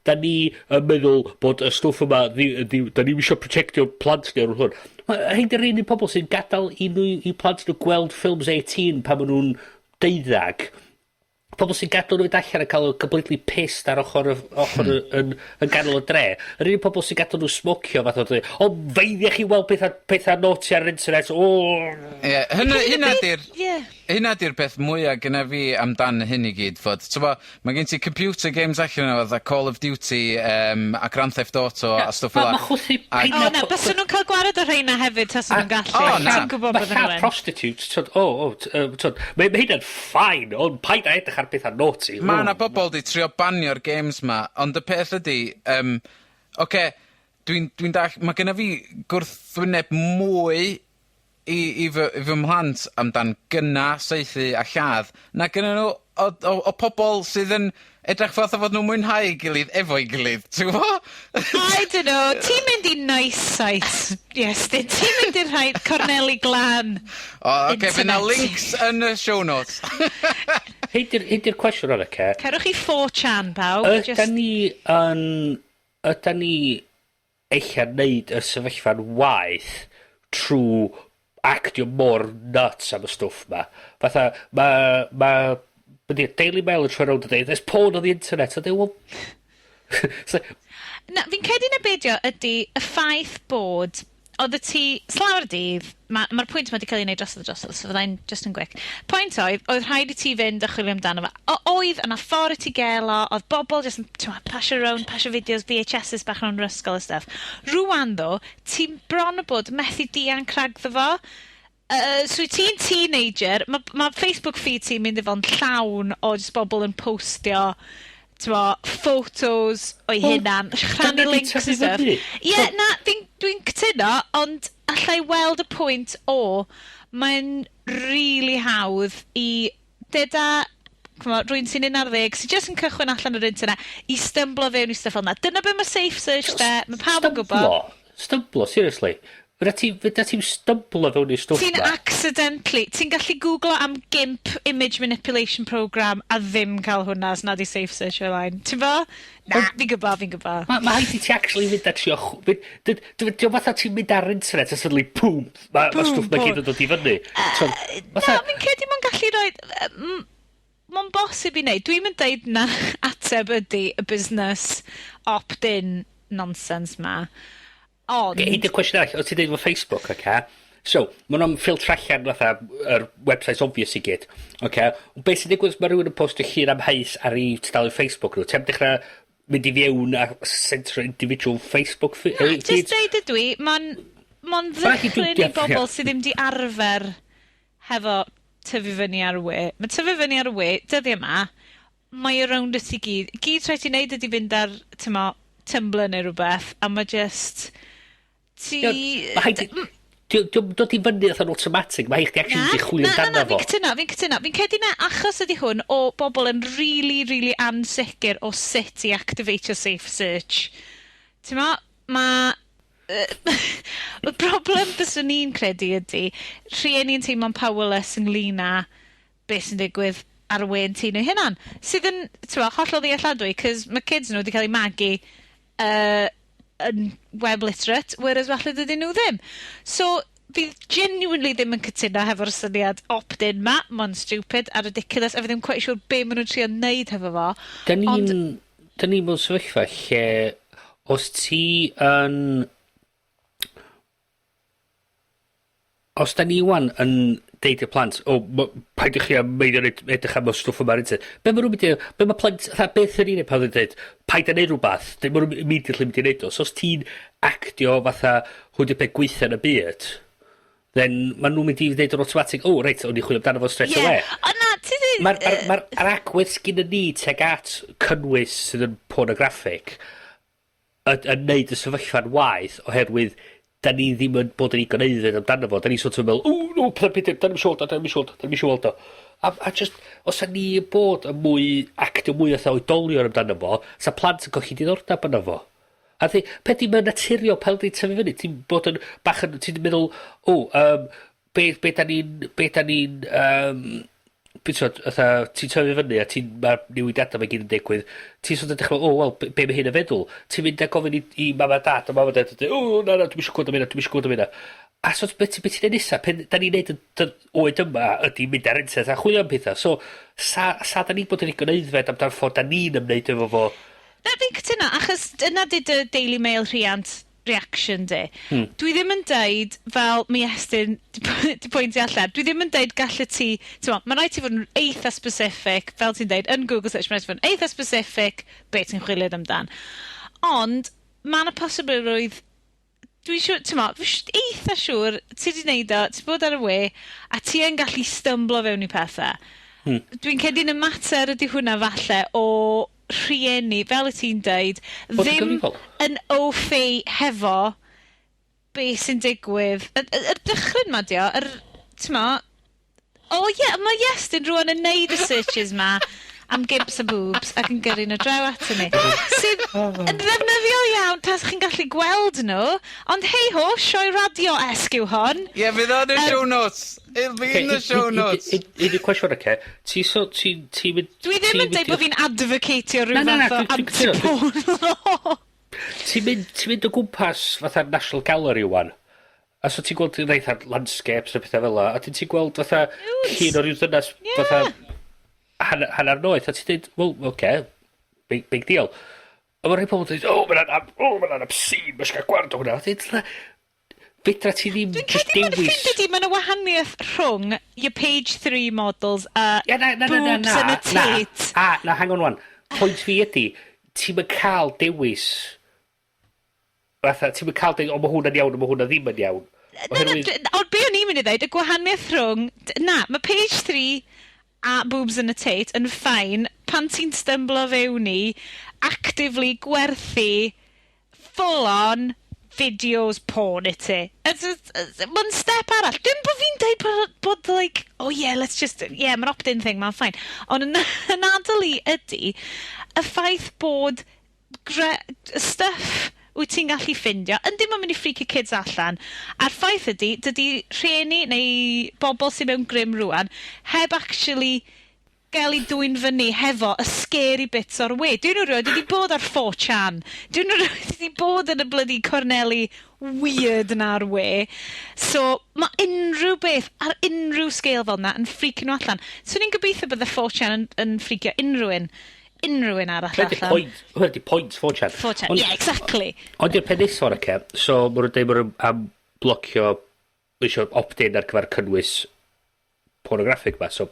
[SPEAKER 3] da ni yn meddwl bod y stwff yma, da ni eisiau protectio plant ni ar hwn. Rhaid yr un pobl sy'n gadael i plant nhw gweld ffilms 18 pan maen nhw'n 12. Pobl sy'n gadael nhw allan a cael nhw completely pissed ar ochr yn ganol y dre. Yr un pobl sy'n gadael nhw smocio fath o dweud, feiddiach chi weld pethau naughty ar yr internet,
[SPEAKER 4] Ie, hynna hynna di'r peth mwyaf gyda fi amdan hyn i gyd, fod, mae gen ti computer games allan o, fatha Call of Duty, a Grand Theft Auto, a stwff fel
[SPEAKER 3] Mae chwthu peina...
[SPEAKER 2] O, na, bys nhw'n cael gwared o rheina hefyd, tas nhw'n gallu.
[SPEAKER 4] O, na.
[SPEAKER 2] Ti'n gwybod bod
[SPEAKER 3] Mae prostitutes, mae hynna'n ffain, ond paid a edrych ar beth ar naughty.
[SPEAKER 4] Mae yna bobl di trio banio'r games ma, ond y peth ydi, dwi'n dall, mae genna fi gwrthwyneb mwy i fy mhlant amdan gynna, saethu a lladd, na gynna nhw o pobl sydd yn edrych fath o fod nhw'n mwynhau ei gilydd efo'i gilydd, ti'n gwybod?
[SPEAKER 2] I don't know, ti'n mynd i nice site, Iestyn, ti'n mynd i'r rhaid Corneli Glan.
[SPEAKER 4] Fe na links yn y show notes.
[SPEAKER 3] Hyd i'r cwestiwn o'n y
[SPEAKER 2] Cerwch i 4chan, pawb.
[SPEAKER 3] Yda ni eich neud y sefyllfa'n waith trwy actio mor nuts am y stwff ma. Fatha, Daily Mail yn trwy rownd o dweud, there's porn on the internet, a dweud,
[SPEAKER 2] Na, fi'n cedi na beidio ydy y ffaith bod oedd y ti, slawr dydd, mae'r pwynt ma wedi cael ei wneud dros, so fyddai'n just yn gwic. Pwynt oedd rhaid i ti fynd a chwilio amdano fe. Oedd yna ffordd i ti gelo, oedd bobl just yn pasio round, pasio fideos, VHS's bach rhan o'r ysgol y stuff. Rwan ddo, ti'n bron o bod methu dian cragddo fo. So ti'n teenager, mae Facebook feed ti'n mynd i fo'n llawn o just bobl yn postio photos o'i hunan, rhannu links and stuff. Ie, na, dwi'n cytuno, ond allai weld y pwynt mae'n really hawdd i deda rwy'n sy'n 11 sy'n just yn cychwyn allan o'r internet i stymblo fewn i stuff fel yna. Dyna be mae safe search de, mae pawb yn gwybod.
[SPEAKER 3] Stymblo, seriously. Fydda ti'n stymblo fewn i stwff
[SPEAKER 2] Ti'n accidentally, ti'n gallu googlo am GIMP image manipulation program a ddim cael hwnna as nad i safe search online. Ti'n bo? Na, fi'n gwybod.
[SPEAKER 3] Mae haid i ti actually fynd a trio... Dwi'n fatha ti'n mynd ar internet a suddenly, boom, mae stwff mae gyd yn dod i fyny.
[SPEAKER 2] Na, fi'n cedi mae'n gallu rhoi... Mae'n bosib i wneud. Dwi'n mynd deud na ateb ydy y busnes opt-in nonsense ma. Ond...
[SPEAKER 3] Hyd i'r cwestiwn arall, o ti'n dweud fo Facebook, So, mae nhw'n ffiltr allan fatha yr websites obvious i gyd. Beth sy'n digwydd, mae rhywun yn postio llun am heis ar ei tudalen Facebook nhw. Ti'n dechrau mynd i fewn a centro individual Facebook feed?
[SPEAKER 2] Just deud ydw i, mae'n ddychryn i bobl sydd ddim di arfer hefo tyfu fyny ar y we. Mae tyfu fyny ar y we, dyddi yma, mae around y ti gyd. Gyd rhaid i wneud ydi fynd ar, Tumblr neu rhywbeth, a mae just...
[SPEAKER 3] Dod i fyny atho'n automatic, mae eich di actually di chwilio amdano fo.
[SPEAKER 2] Fi'n cytuno. Fi'n cedi na achos ydi hwn o bobl yn really ansicr o sut i activatio safe search. Ti'n mae... Y broblem byswn ni'n credu ydi, rhieni'n teimlo'n powerless ynglyn â beth sy'n digwydd ar y we'n tŷ nhw hynna'n. Sydd yn, hollol ddealladwy, cos mae kids nhw wedi cael ei magu yn web literate, whereas falle dydyn nhw ddim. So, fi genuinely ddim yn cytuno hefo'r syniad opt-in ma, mae'n stupid a ridiculous, a fi ddim quite sure be maen nhw'n trio neud hefo fo.
[SPEAKER 3] Da ni mewn sefyllfa lle, os ti yn... Os da ni wan yn deud i'r plant, paid i chi am meid yn edrych am y stwff yma'r internet. Be mae nhw'n mynd i... Be mae plant... Beth yn un pan yn dweud, paid yn neud rhywbeth, mae nhw'n immediately mynd i neud o. So os ti'n actio fatha hwyd i beth gweithio yn y byd, then mae nhw'n mynd i ddeud yn automatic, reit, o'n i chwilio amdano fo straight away. Mae'r agwedd sgyn ni teg at cynnwys sydd yn pornographic yn neud y sefyllfa'n waith oherwydd da ni ddim yn bod yn igoneiddyd amdano fo. Da ni sort of meddwl, da ni'n siŵr o. A just, os da ni bod yn actio mwy o oedolion amdano fo, sa plant yn colli diddordeb amdano fo. A di, pe di mae'n naturiol pel di tyfu fyny, ti'n bod yn bach yn, ti'n meddwl, be da ni'n, ti'n tyfu fyny a mae'r newidiadau mae gyd yn digwydd, ti'n sôn yn dechrau, be mae hyn yn feddwl? Ti'n mynd a gofyn i mam a dad, a mam a dad, na, dwi'n eisiau gwrdd am hynna. A so, beth ti'n neud nesa? Pen da ni'n neud oed yma ydy mynd ar internet a chwilio am pethau. So, sa da ni'n bod yn igoneiddfed amdano'r ffordd da ni'n ymwneud efo fo?
[SPEAKER 2] Na, fi'n cytuno, achos yna dyd y Daily Mail rhiant reaction di. Dwi ddim yn deud, fel mi Iestyn di pwyntio allan, dwi ddim yn deud gallu ti, mae rhaid ti fod yn eitha specific, fel ti'n deud, yn Google search, mae rhaid ti fod yn eitha specific, beth ti'n chwilio amdan. Ond, mae yna posibilrwydd, dwi'n siŵr, eitha siŵr, ti wedi gwneud o, ti'n bod ar y we, a ti yn gallu stymblo fewn i pethau. Dwi'n cedi'n y mater ydy hwnna falle o rhieni, fel y ti'n deud, ddim yn au-fait hefo beth sy'n digwydd. Yr dychryn ma dio, mae Iestyn rwan yn neud y searches ma am gimps a boobs ac yn gyrru nhw draw ato ni. Sydd yn ddefnyddiol iawn tas chi'n gallu gweld nhw, ond hei ho, sioe radio esgyw hon.
[SPEAKER 4] Ie, fydd o'n y show notes. It'll be in the show notes.
[SPEAKER 3] I'n cwestiwn oce.
[SPEAKER 2] Dwi ddim yn deud bod fi'n advocatio rhyw fath o anti-porn.
[SPEAKER 3] Ti'n mynd o gwmpas fatha National Gallery wan. A so ti'n gweld reith ar landscapes a pethau fel a ti'n gweld fatha llun o ryw ddynas fatha hanner noeth, a ti'n dweud, well, okay, big deal. A mae rhai pobl yn dweud, mae'n obscene, mae'n gael gward o hwnna. Fedra ti ddim just dewis. Dwi'n credu ydy, mae'n wahaniaeth rhwng your page 3 models a boobs yn y tit. Na, hang on one. Point fi ydy, ti'n mynd cael dewis. Ti'n mynd cael dewis, o mae hwnna'n iawn, o mae hwnna ddim yn iawn.
[SPEAKER 2] Ond be o'n i'n mynd i ddweud, y gwahaniaeth rhwng, mae page 3 a boobs yn y tit yn ffain pan ti'n stymblo fewn i actively gwerthu full-on videos porn i ti. Mae'n step arall. Dwi'n bod fi'n deud bod like, let's just, mae'n opt-in thing, mae'n ffain. Ond yn adol i ydy, y ffaith bod stuff wyt ti'n gallu ffindio, yn dim ond mynd i freaky kids allan, a'r ffaith ydy, dydy rhieni neu bobl sy'n mewn grym rwan, heb actually gael ei dwy'n fyny hefo y scary bits o'r we. Dwi'n nhw rhywbeth, wedi bod ar 4chan. Dwi'n nhw rhywbeth, wedi bod yn y bloody corneli weird na'r we. So, mae unrhyw beth, ar unrhyw scale fel yna, yn freaky nhw allan. So, ni'n gobeithio bydd y 4chan yn freakio unrhyw un arall allan.
[SPEAKER 3] Hwyd i point 4chan.
[SPEAKER 2] 4chan, yeah, exactly.
[SPEAKER 3] Ond i'r penisor ac so mae'n dweud mae'n am blocio, eisiau opt-in ar gyfer cynnwys pornographic ma, so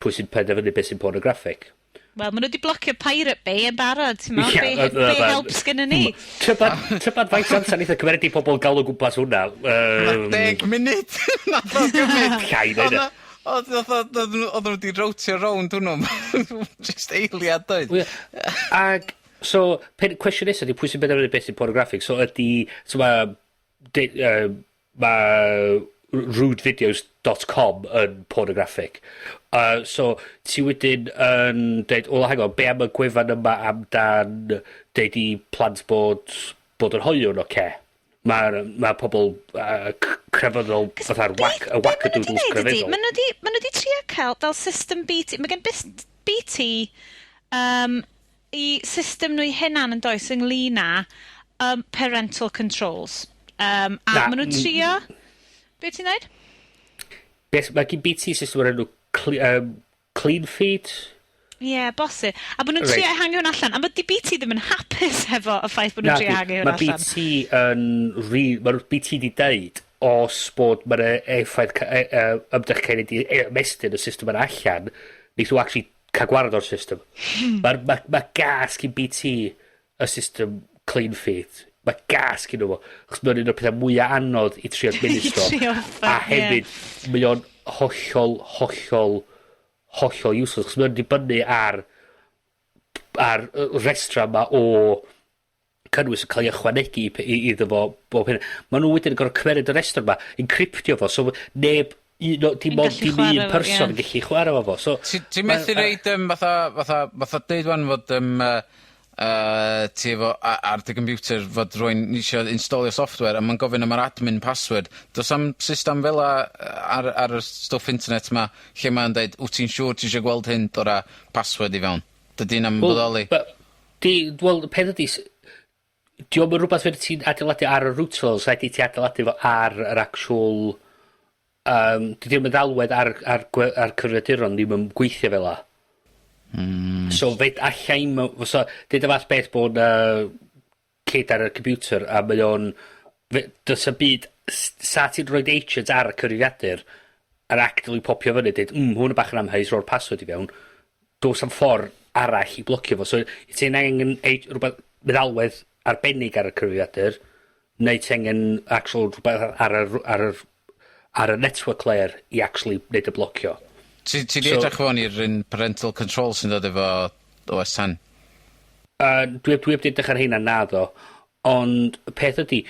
[SPEAKER 3] pwy sy'n penderfynu beth sy'n pornographic.
[SPEAKER 2] Wel, maen nhw wedi blocio Pirate Bay yn barod, ti'n meddwl, be helps gyda ni.
[SPEAKER 3] Tybad faint amser eitha cymeryd i pobl gael o gwmpas hwnna.
[SPEAKER 4] 10 munud. Nath o gymryd.
[SPEAKER 3] Llai, neud.
[SPEAKER 4] Oedd nhw wedi rotio rownd hwnnw. Just eiliad doedd.
[SPEAKER 3] Ag, so, cwestiwn nesa, pwy sy'n benderfynu beth sy'n pornographic? So, ydy, so mae rudevideos.com yn pornographic. So, ti wedyn yn dweud, hang on, be am y gwefan yma amdan dweud i plant bod yn hoiwn, oce? Mae pobl crefyddol fatha'r wackadoodles crefyddol.
[SPEAKER 2] Mae nhw wedi trio cael fel system BT. Mae gen BT i system nhw i hynna'n yn does ynglyn â parental controls. A mae nhw trio... Be ti'n dweud?
[SPEAKER 3] Mae gen BT system o'r enw clean feed.
[SPEAKER 2] Ie, bosib. A bod nhw'n trio hangio hwn allan. A mae BT ddim yn hapus hefo y ffaith bod nhw'n trio hangio hwn allan.
[SPEAKER 3] Mae BT di deud os bod mae'r effaith ymdrech wedi ymestyn y system yna allan, wneud nhw actually cael gwared o'r system. Mae gas gyn BT y system clean feed. Mae gas gyn nhw. Chos mae'n un o'r pethau mwyaf anodd i trio administro. A hefyd, mae o'n hollol useless. Chos mae'n dibynnu ar restra yma o cynnwys yn cael ei ychwanegu iddo fo bob hyn. Mae nhw wedyn yn gorfod cymeryd y restra yma, encryptio fo, so dim un person yn gallu chwarae fo.
[SPEAKER 4] Ti'n methu reid fatha deud wan fod ti efo ar dy computer fod rwy'n eisiau installio software a mae'n gofyn am yr admin password. Does am system fel ar y stwff internet ma lle mae'n dweud, wyt ti'n siŵr ti eisiau gweld hyn o'r password i fewn? Dydy'n am bodoli?
[SPEAKER 3] Wel, peth ydy, diolch yn rhywbeth fydde ti'n adeiladu ar y routers, rhaid i ti adeiladu fo ar yr actual... Dydy'n meddalwedd ar cyfriaduron ddim yn gweithio fel la. So, fed allai... So, dyd y fath beth bod cyd ar y computer, a mae o'n... Does y byd... Sa ti'n rhoi agent ar y cyfrifiadur, yn actively popio fyny, dweud, hwn y bach yn amheus, roi'r password i fewn, dos am ffordd arall i blocio fo. So, ti'n angen rhywbeth meddalwedd arbennig ar y cyfrifiadur, neu ti'n angen actual rhywbeth ar y network layer i actually neud y blocio.
[SPEAKER 4] Ti di edrych fo'n i'r parental control sy'n dod efo OS 10?
[SPEAKER 3] Dwi heb edrych ar heina naddo, ond y peth ydi,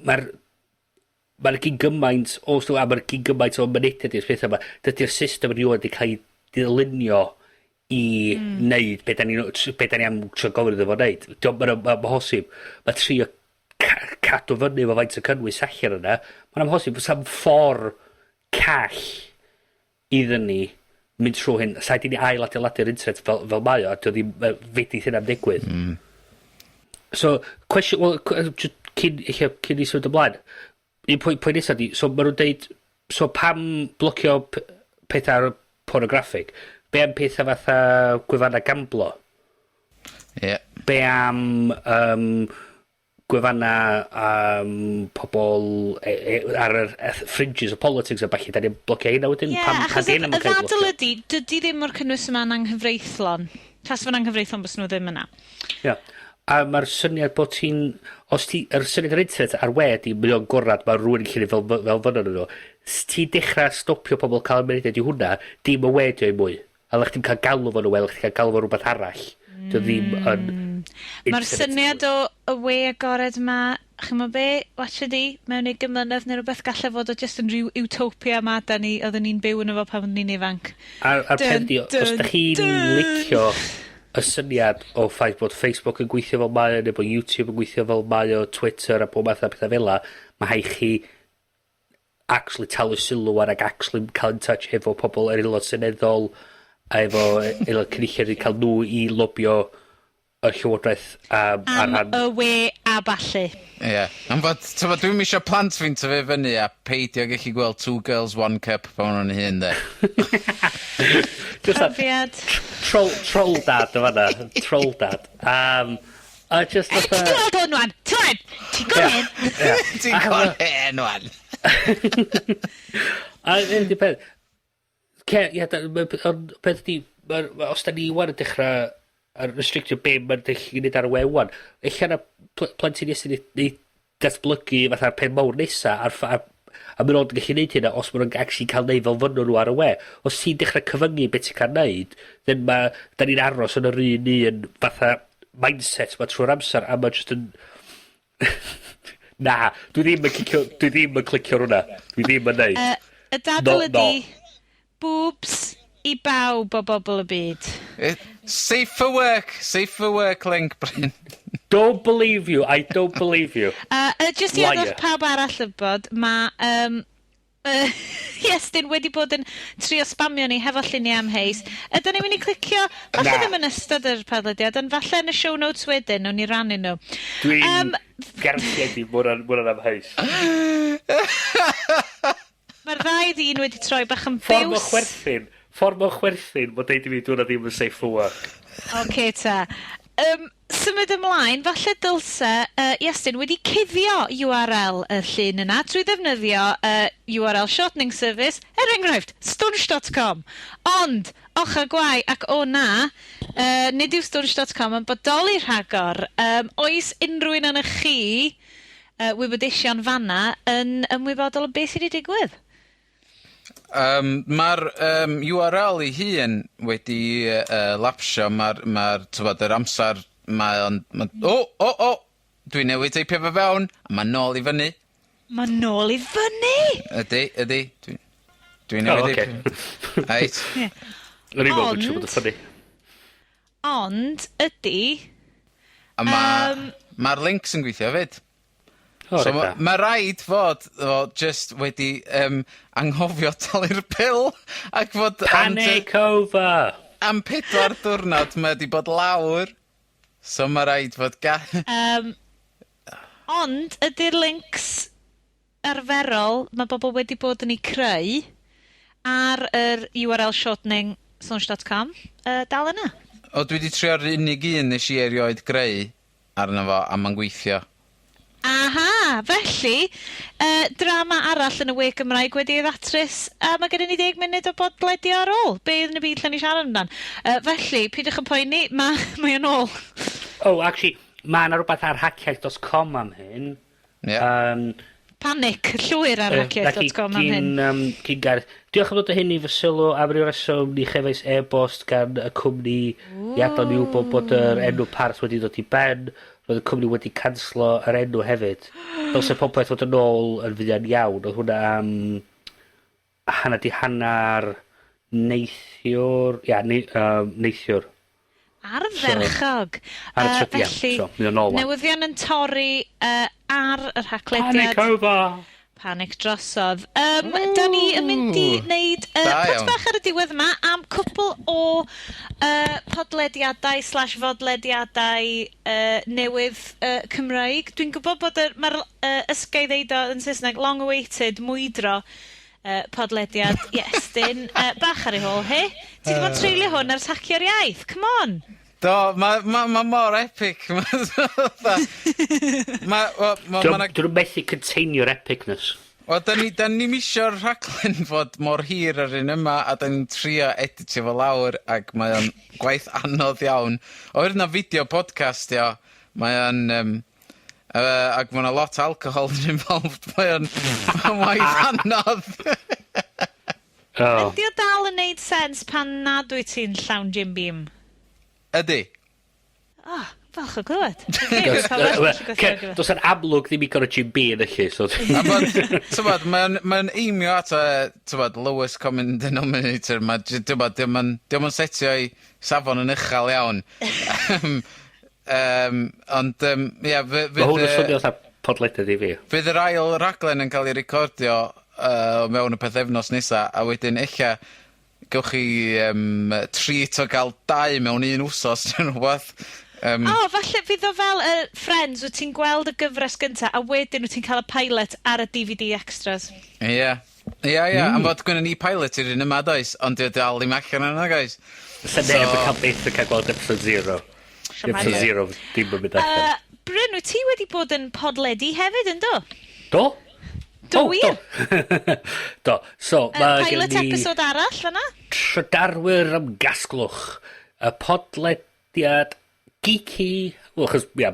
[SPEAKER 3] mae'r gyn gymaint o mynediad i'r pethau yma. Dydy'r system yn rhywun wedi cael ei ddilynio i wneud be da ni am trio gofyn iddo fo wneud. Mae'n amhosib. Mae trio cadw fyny efo faint o cynnwys allan yna. Mae'n amhosib. Sa'n ffordd call iddyn ni mynd trwy hyn. Sa'i di ni ail-adeiladu'r internet fel mae o, a dio ddim fedith hynna'n digwydd. So, cwestiwn, cyn i symud ymlaen, un pwynt nesaf di, so maen nhw'n deud, so pam blocio pethau pornograffig, be am pethau fatha gwefanna gamblo?
[SPEAKER 4] Ie.
[SPEAKER 3] Be am gwefanna pobl ar y fringes o politics a bachu, da ni'n blocio hynna wedyn?
[SPEAKER 2] Ie, achos y ddadl ydi, dydy ddim o'r cynnwys yma'n anghyfreithlon. Tas fo'n anghyfreithlon bys nhw ddim yna.
[SPEAKER 3] Ie. A mae'r syniad bod ti'n... Os yr syniad yr internet ar we di mynd o'n gorad, mae rhywun yn llunio fel fyna nhw. Ti'n dechrau stopio pobl cael ymwneud i hwnna, dim y wedio i mwy. A lech ti'n cael galw fo'n wel, lech ti'n cael galw fo'n rhywbeth arall. Dio ddim yn...
[SPEAKER 2] Mae'r syniad o y we agored yma, chymo be, watcha di, mewn 20 mlynedd neu rhywbeth gallai fod o just yn rhyw utopia yma oedden ni'n byw yn efo pan oedden ni'n ifanc.
[SPEAKER 3] A'r peth di, os da chi'n licio y syniad o ffaith bod Facebook yn gweithio fel mae o, neu bod YouTube yn gweithio fel mae o, Twitter a bob math o pethau fel la, mae haid chi actually talu sylw ar ag actually cael in touch efo pobl yr aelod seneddol a efo aelod cynulliad i cael nhw i lobio y llywodraeth am
[SPEAKER 2] y we a ballu.
[SPEAKER 4] Ie. Am fod, dwi'n misio plant fi'n tyfu fyny a peidio gallu gweld 2 girls 1 cup pan nhw'n hyn, de.
[SPEAKER 2] Profiad.
[SPEAKER 3] Troll dad o fanna. Troll dad. A just fatha... Ti'n gweld hwn wan? Ti'n gweld hyn?
[SPEAKER 4] Ti'n gweld hyn wan?
[SPEAKER 3] A ydy peth... Ond peth di... Os da ni wan yn dechrau ar restrictio be mae'n dechrau gwneud ar y we wan, eich yna plentyn Iestyn i datblygu fatha'r pen mawr nesa a maen nhw'n gallu neud hynna os maen nhw'n actually cael neud fel fynnw nhw ar y we. Os ti'n dechrau cyfyngu beth ti'n cael neud, then da ni'n aros yn yr un fatha mindset ma trwy'r amser, a mae just yn... Na, dwi ddim yn clicio hwnna. Dwi ddim yn neud.
[SPEAKER 2] Y dadl ydi, boobs i bawb o bobl y byd.
[SPEAKER 4] Safe for work link, Bryn.
[SPEAKER 3] Don't believe you, I don't believe you.
[SPEAKER 2] Just i adrodd pawb arall y bod, mae Iestyn wedi bod yn trio spamio ni hefo lluniau amheus. Ydyn ni'n mynd i clicio, falle ddim yn ystod yr podlediad, ond falle yn y show notes wedyn, o'n i rannu nhw.
[SPEAKER 3] Dwi'n garantiedu mwyn amheus.
[SPEAKER 2] Mae'r ddau ddyn wedi troi bach yn biws.
[SPEAKER 3] Ffordd o chwerthin, bod deud i fi dwi'n ddim yn safe for work.
[SPEAKER 2] Oce ta. Symud ymlaen, falle dylse Iestyn wedi cuddio URL y llun yna trwy ddefnyddio URL shortening service, enghraifft, stunsh.com. Ond, ocha gwai, ac o na, nid yw stunsh.com yn bodoli rhagor. Oes unrhyw un yn chi wybodaethau fanna yn ymwybodol o beth sydd wedi digwydd?
[SPEAKER 4] Mae'r URL i hun wedi lapsio, mae'r yr amser, dwi newydd teipio fe fewn, a mae nôl i fyny.
[SPEAKER 2] Mae nôl i fyny?
[SPEAKER 4] Ydy, dwi newydd teipio. Ait.
[SPEAKER 2] Ond, ydy...
[SPEAKER 4] A mae'r links yn gweithio fyd. So mae rhaid fod just wedi anghofio talu'r bil ac fod...
[SPEAKER 3] Panic over!
[SPEAKER 4] Am 4 diwrnod mae wedi bod lawr. So mae rhaid fod...
[SPEAKER 2] Ond ydy'r links arferol mae bobl wedi bod yn ei creu ar yr URL shortening stunsh.com dal yna.
[SPEAKER 4] O, dwi wedi trio'r unig un nes i erioed greu. arno fo, a ma'n gweithio.
[SPEAKER 2] Aha, felly, drama arall yn y we Gymraeg wedi ei ddatrys, a mae gennym ni 10 munud o bodledio ar ôl. Be yn y byd lle ni siarad amdan? Felly, pidwch yn poeni, mae yn ôl.
[SPEAKER 3] Actually, mae yna rhywbeth ar hackiaeth.com am hyn.
[SPEAKER 2] Panic, llwyr ar hackiaeth.com am hyn.
[SPEAKER 3] Diolch am ddod o hyn i fy sylw, am ryw reswm ni chefais e-bost gan y cwmni i adon ni wybod bod yr enw parth wedi dod i ben. Roedd y cwmni wedi canslo yr enw hefyd. Fel se popeth fod yn ôl yn fyddian iawn. Oedd hwnna am hanner neithiwr. Neithiwr.
[SPEAKER 2] Ardderchog. Felly, newyddion yn torri ar yr haglediad.
[SPEAKER 3] Panic over!
[SPEAKER 2] Panic drosodd. Da ni yn mynd i wneud pot bach ar y diwedd yma am cwpl o podlediadau/fodlediadau newydd Cymraeg. Dwi'n gwybod bod mae'r ysgau ddeud o yn Saesneg long-awaited mwydro podlediad Iestyn bach ar ei hôl, he? Ti wedi bod treulio hwn ar Tacio'r Iaith? Come on!
[SPEAKER 4] Do, ma mor epic.
[SPEAKER 3] Dwi'n methu containio'r epicness.
[SPEAKER 4] Wel, da ni misio'r rhaglen fod mor hir ar un yma, a da ni'n trio editio fo lawr, ac mae o'n gwaith anodd iawn. O'r yna fideo podcast, mae o'n... ac mae yna lot o alcohol yn involved. Mae o'n waith anodd.
[SPEAKER 2] Ydy o dal yn neud sens pan nad wyt ti'n llawn Jim Beam?
[SPEAKER 4] Ydy.
[SPEAKER 2] Falch o glywed.
[SPEAKER 3] Does yn amlwg ddim i gorau Jim Beam yn y lle.
[SPEAKER 4] Mae'n aimio at lowest common denominator. Diolch yn setio i safon yn uchel iawn. Ond, ia...
[SPEAKER 3] Mae hwn yn swnio fatha podlediad i fi.
[SPEAKER 4] Fydd yr ail raglen yn cael ei recordio mewn y pethefnos nesa, a wedyn eich gewch chi treat o gael 2 mewn un wsos yn rhywbeth.
[SPEAKER 2] Falle fydd o fel Friends, wyt ti'n gweld y gyfres gynta, a wedyn wyt ti'n cael y pilot ar y DVD extras.
[SPEAKER 4] Ie. Am fod gynnu ni pilot i'r un yma, does, ond dwi'n dal ddim allan yna, guys.
[SPEAKER 3] Sa'n neb yn cael beth yn cael gweld episode 0. Episode 0 ddim yn mynd allan.
[SPEAKER 2] Bryn, wyt ti wedi bod yn podledi hefyd, ynddo?
[SPEAKER 3] Do?
[SPEAKER 2] Do wir?
[SPEAKER 3] Do. So,
[SPEAKER 2] pilot episode arall fanna?
[SPEAKER 3] Trydarwyr ymgasglwch. Y podlediad geeky. Wel, chos, mae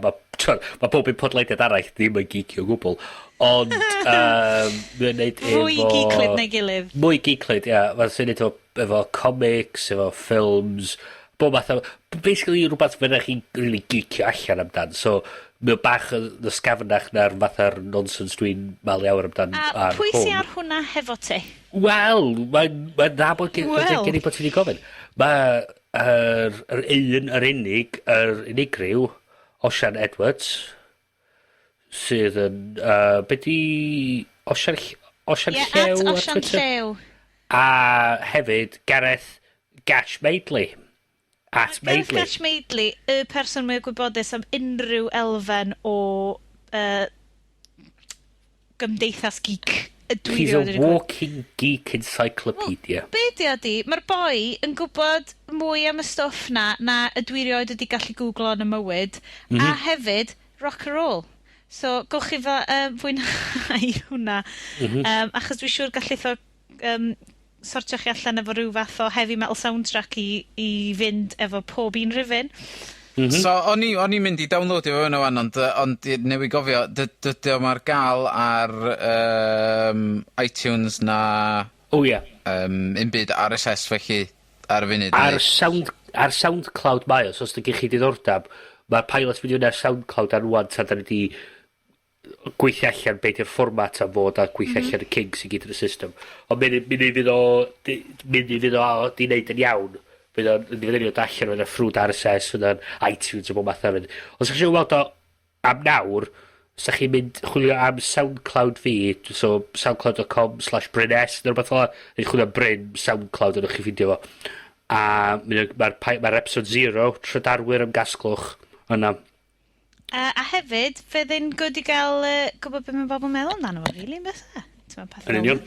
[SPEAKER 3] pob un podlediad arall ddim yn geeky o gwbl. Ond, mae'n neud efo...
[SPEAKER 2] Mwy geeklyd neu gilydd.
[SPEAKER 3] Mwy geeklyd, ia. Mae'n neud efo comics, efo films, bob math o... Basically, rhywbeth fyna chi'n really geekio allan amdan. So, mae'n bach yn ysgafnach na'r fatha'r nonsens dwi'n mal iawn amdan ar hwn. A
[SPEAKER 2] pwy sy'n ar hwnna hefo ti?
[SPEAKER 3] Wel, mae'n dda bod gen i bod ti wedi gofyn. Mae'r unig rhyw, Osian Edwards, sydd yn... Be di... Osian Llew ar Twitter? A hefyd, Gareth Gash Maidley.
[SPEAKER 2] Gareth Gash Maidley, y person mwy o gwybodus am unrhyw elfen o gymdeithas geek.
[SPEAKER 3] He's a walking geek encyclopedia.
[SPEAKER 2] Be di? Mae'r boi yn gwybod mwy am y stwff na y dwi erioed wedi gallu googlo yn y mywyd, a hefyd rock and roll. So, gowch chi fwynhau hwnna. Achos dwi'n siŵr gallu sortio chi allan efo rhyw fath o heavy metal soundtrack i fynd efo pob un rhywun.
[SPEAKER 4] So, o'n i'n mynd i downloadio fo yna wan, ond newi gofio, dydy o mae'r gael ar iTunes na... un byd RSS felly ar y funud.
[SPEAKER 3] Ar SoundCloud mae o, so os ydych chi diddordeb, mae'r pilot fideo ar SoundCloud ar wan, tan da ni di gweithio allan beth yw'r fformat a fod a gweithio allan y kinks i gyd yn y system. Ond mynd i fydd o di wneud yn iawn. Fydd o'n ddifynnio allan fydd o'n ffrwd RSS, fydd o'n iTunes o bob math hefyd. Os ydych chi'n weld o am nawr, os ydych chi'n mynd chwilio am SoundCloud fi, so soundcloud.com/Bryn-S, neu rhywbeth ola, neu chwilio Bryn, SoundCloud, ydych chi'n ffindio fo. A mae'r episode 0, Trydarwyr ymgasglwch, yna.
[SPEAKER 2] A hefyd, fydd yn good i gael gwybod beth mae bobl meddwl amdano fo, really, yn beth e?
[SPEAKER 3] Yn union.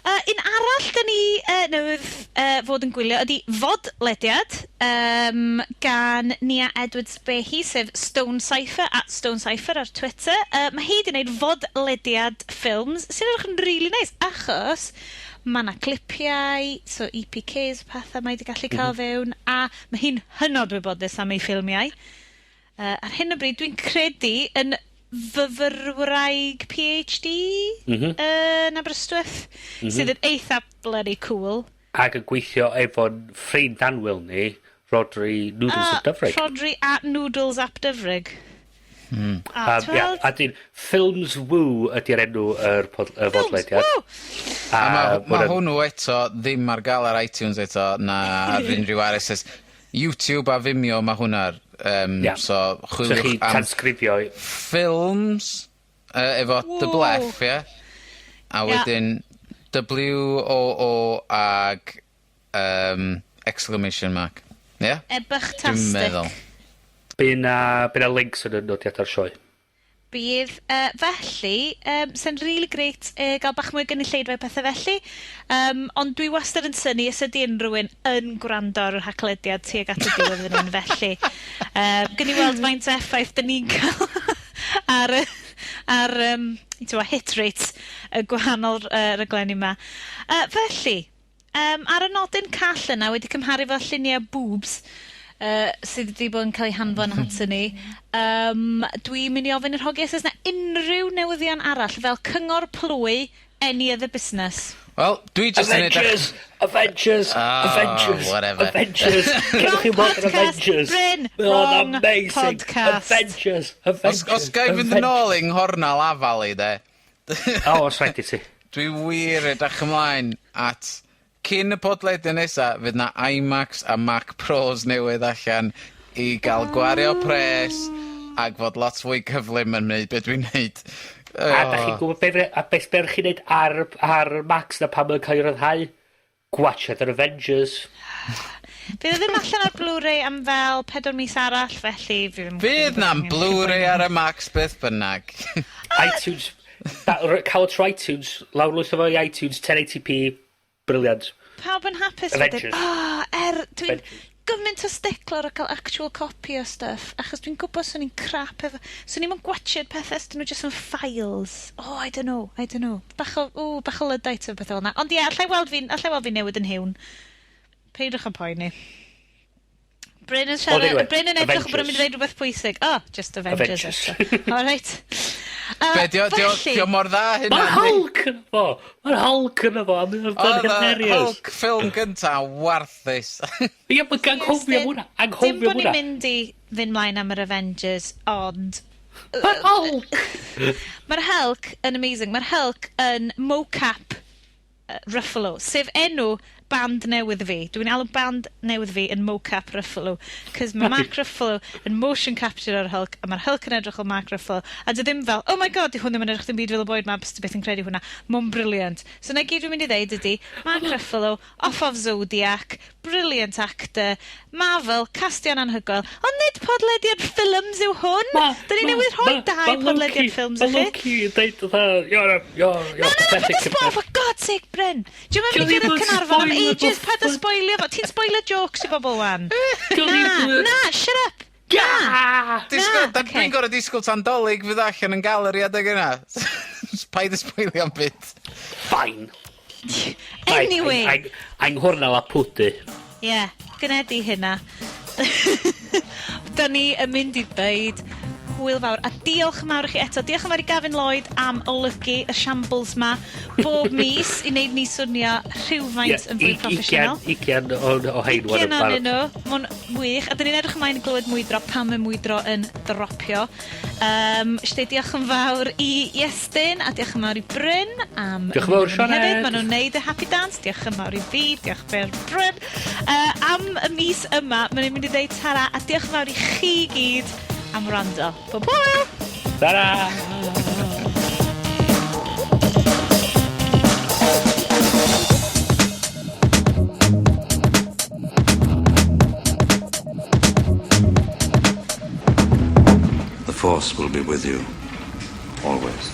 [SPEAKER 2] Un arall dyn ni newydd fod yn gwylio ydy fodlediad gan Nia Edwards Behi, sef Stone Cypher, at Stone Cypher ar Twitter. Mae hi wedi gwneud fodlediad ffilms sy'n edrych yn really nice, achos mae yna clipiau, so EPKs, pethau mae wedi gallu cael fewn, a mae hi'n hynod wybodus am ei ffilmiau. Ar hyn o bryd, dwi'n credu yn fyfyrwraig PhD yn Aberystwyth, sydd yn eitha bloody cool.
[SPEAKER 3] Ac yn gweithio efo'n ffrind anwyl ni, Rodri Noodles ap Dyfrig.
[SPEAKER 2] Rodri at Noodles ap Dyfrig.
[SPEAKER 3] A dyn, Films Woo ydy'r enw yr fodlediad.
[SPEAKER 4] A mae hwnnw eto ddim ar gael ar iTunes eto, na ar unrhyw RSS. YouTube a Vimeo mae hwnna'r... so chwiliwch am
[SPEAKER 3] transgrifio
[SPEAKER 4] ffilms efo dyblef, ie? A wedyn WOO ag exclamation mark. Ie?
[SPEAKER 2] Ebachtastic.
[SPEAKER 4] Dwi'n meddwl.
[SPEAKER 3] Bydd na links yn y nodiadau'r sioe.
[SPEAKER 2] Bydd. Felly, sy'n really great gael bach mwy gynulleidfa pethau felly. Ond dwi wastad yn syni os ydy unrhyw un yn gwrando ar yr haglediad tuag at y diwedd yn un felly. Gyn i weld faint o effaith dyn ni'n cael ar hit rates y gwahanol raglenni yma. Felly, ar y nodyn call yna wedi cymharu fel lluniau boobs, sydd wedi bod yn cael ei hanfon ato ni. Dwi'n mynd i ofyn i'r hogiau os yna unrhyw newyddion arall fel cyngor plwy any other business.
[SPEAKER 4] Wel, dwi just yn
[SPEAKER 3] Avengers!
[SPEAKER 4] Whatever.
[SPEAKER 3] Gewch chi bod yn Avengers.
[SPEAKER 2] Bryn,
[SPEAKER 3] wrong
[SPEAKER 2] podcast.
[SPEAKER 3] Avengers.
[SPEAKER 4] Os gai fynd yn ôl i'n nghornal afal i, de?
[SPEAKER 3] Os rhaid i ti.
[SPEAKER 4] Dwi wir edrych ymlaen at... Cyn y podlediad nesa, fydd na IMAX a Mac Pros newydd allan i gael gwario pres ac fod lot fwy cyflym yn wneud beth dwi'n wneud.
[SPEAKER 3] A da chi'n gwybod beth ber chi'n neud ar Max na pam yn cael ei ryddhau? Gwachad yr Avengers.
[SPEAKER 2] Bydd ddim allan ar Blu-ray am fel 4 mis arall, felly...
[SPEAKER 4] Fydd na'n Blu-ray ar y Max beth bynnag.
[SPEAKER 3] iTunes, cael trwy iTunes, lawr lwyth o fo i iTunes 1080p, briliant.
[SPEAKER 2] Pawb yn hapus
[SPEAKER 3] Avengers.
[SPEAKER 2] Dwi'n gymaint o stickler o cael actual copy o stuff, achos dwi'n gwybod swn i'n crap efo... Swn i'n gwachod pethau, dyn nhw just yn files. I don't know. Bach o Luddite o beth fel yna. Ond ie, allai weld fi newid yn hiwn. Peidwch yn poeni. Bryn yn edrych bod yn mynd i ddeud rhywbeth pwysig. Just Avengers. Alright.
[SPEAKER 4] Dio mor dda hynna.
[SPEAKER 3] Mae'r Hulk yn efo.
[SPEAKER 4] Oedd y Hulk ffilm gynta warthus.
[SPEAKER 3] Ie, mae anghofio hwnna.
[SPEAKER 2] Dim bod ni'n mynd i fynd mlaen am yr Avengers, ond...
[SPEAKER 3] Mae'r Hulk!
[SPEAKER 2] Mae'r Hulk yn amazing. Mae'r Hulk yn mocap Ruffalo, sef enw band newydd fi. Dwi'n alw band newydd fi yn mocap Ruffalo, cos mae Mark Ruffalo yn motion capture ar Hulk, a mae'r Hulk yn edrych o Mark Ruffalo, a dy ddim fel, oh my god, di hwn ddim yn edrych ddim byd fel y boed ma, bys ti beth yn credu hwnna. Mae'n brilliant. So na gyd dwi'n mynd i ddeud ydy, Mark Ruffalo, off of Zodiac, brilliant actor, Marvel, castion anhygoel, ond nid podlediad ffilms yw hwn. Da ni newydd rhoi 2 podlediad ffilms i chi.
[SPEAKER 3] Lucky, deud you're pathetic.
[SPEAKER 2] For God's sake, Bryn. Dwi'n mynd i gyrraedd Cynarfon am ages, paid o spoilio fo. Ti'n spoilio jokes i bobl wan. Na, shut up.
[SPEAKER 4] Dwi'n gorau disgwyl tan dolyg fydd allan yn galeri adeg yna. Paid o spoilio am bit.
[SPEAKER 3] Fine.
[SPEAKER 2] Anyway.
[SPEAKER 3] Anghwrnal a pwdu.
[SPEAKER 2] Ie, gynedi hynna. Da ni yn mynd i ddeud hwyl fawr. A diolch yn fawr i chi eto. Diolch yn fawr i Gafyn Lloyd am olygu y shambles ma bob mis i wneud ni swnio rhywfaint yn fwy proffesiynol.
[SPEAKER 3] 20 o hein.
[SPEAKER 2] 20 o'n nhw. Mae'n wych. A dyn ni'n edrych ymlaen i glywed mwydro pan mae mwydro yn dropio. Ysdi, diolch yn fawr i Iestyn a diolch yn fawr i Bryn am...
[SPEAKER 3] Diolch yn fawr, Sioned.
[SPEAKER 2] Maen nhw'n neud y happy dance. Diolch yn fawr i fi. Diolch yn Bryn. Am y mis yma, maen nhw'n mynd i ddeud tara a diolch yn fawr i chi gyd am wrando. Bye-bye!
[SPEAKER 3] Ta-ra!
[SPEAKER 5] The Force will be with you, always.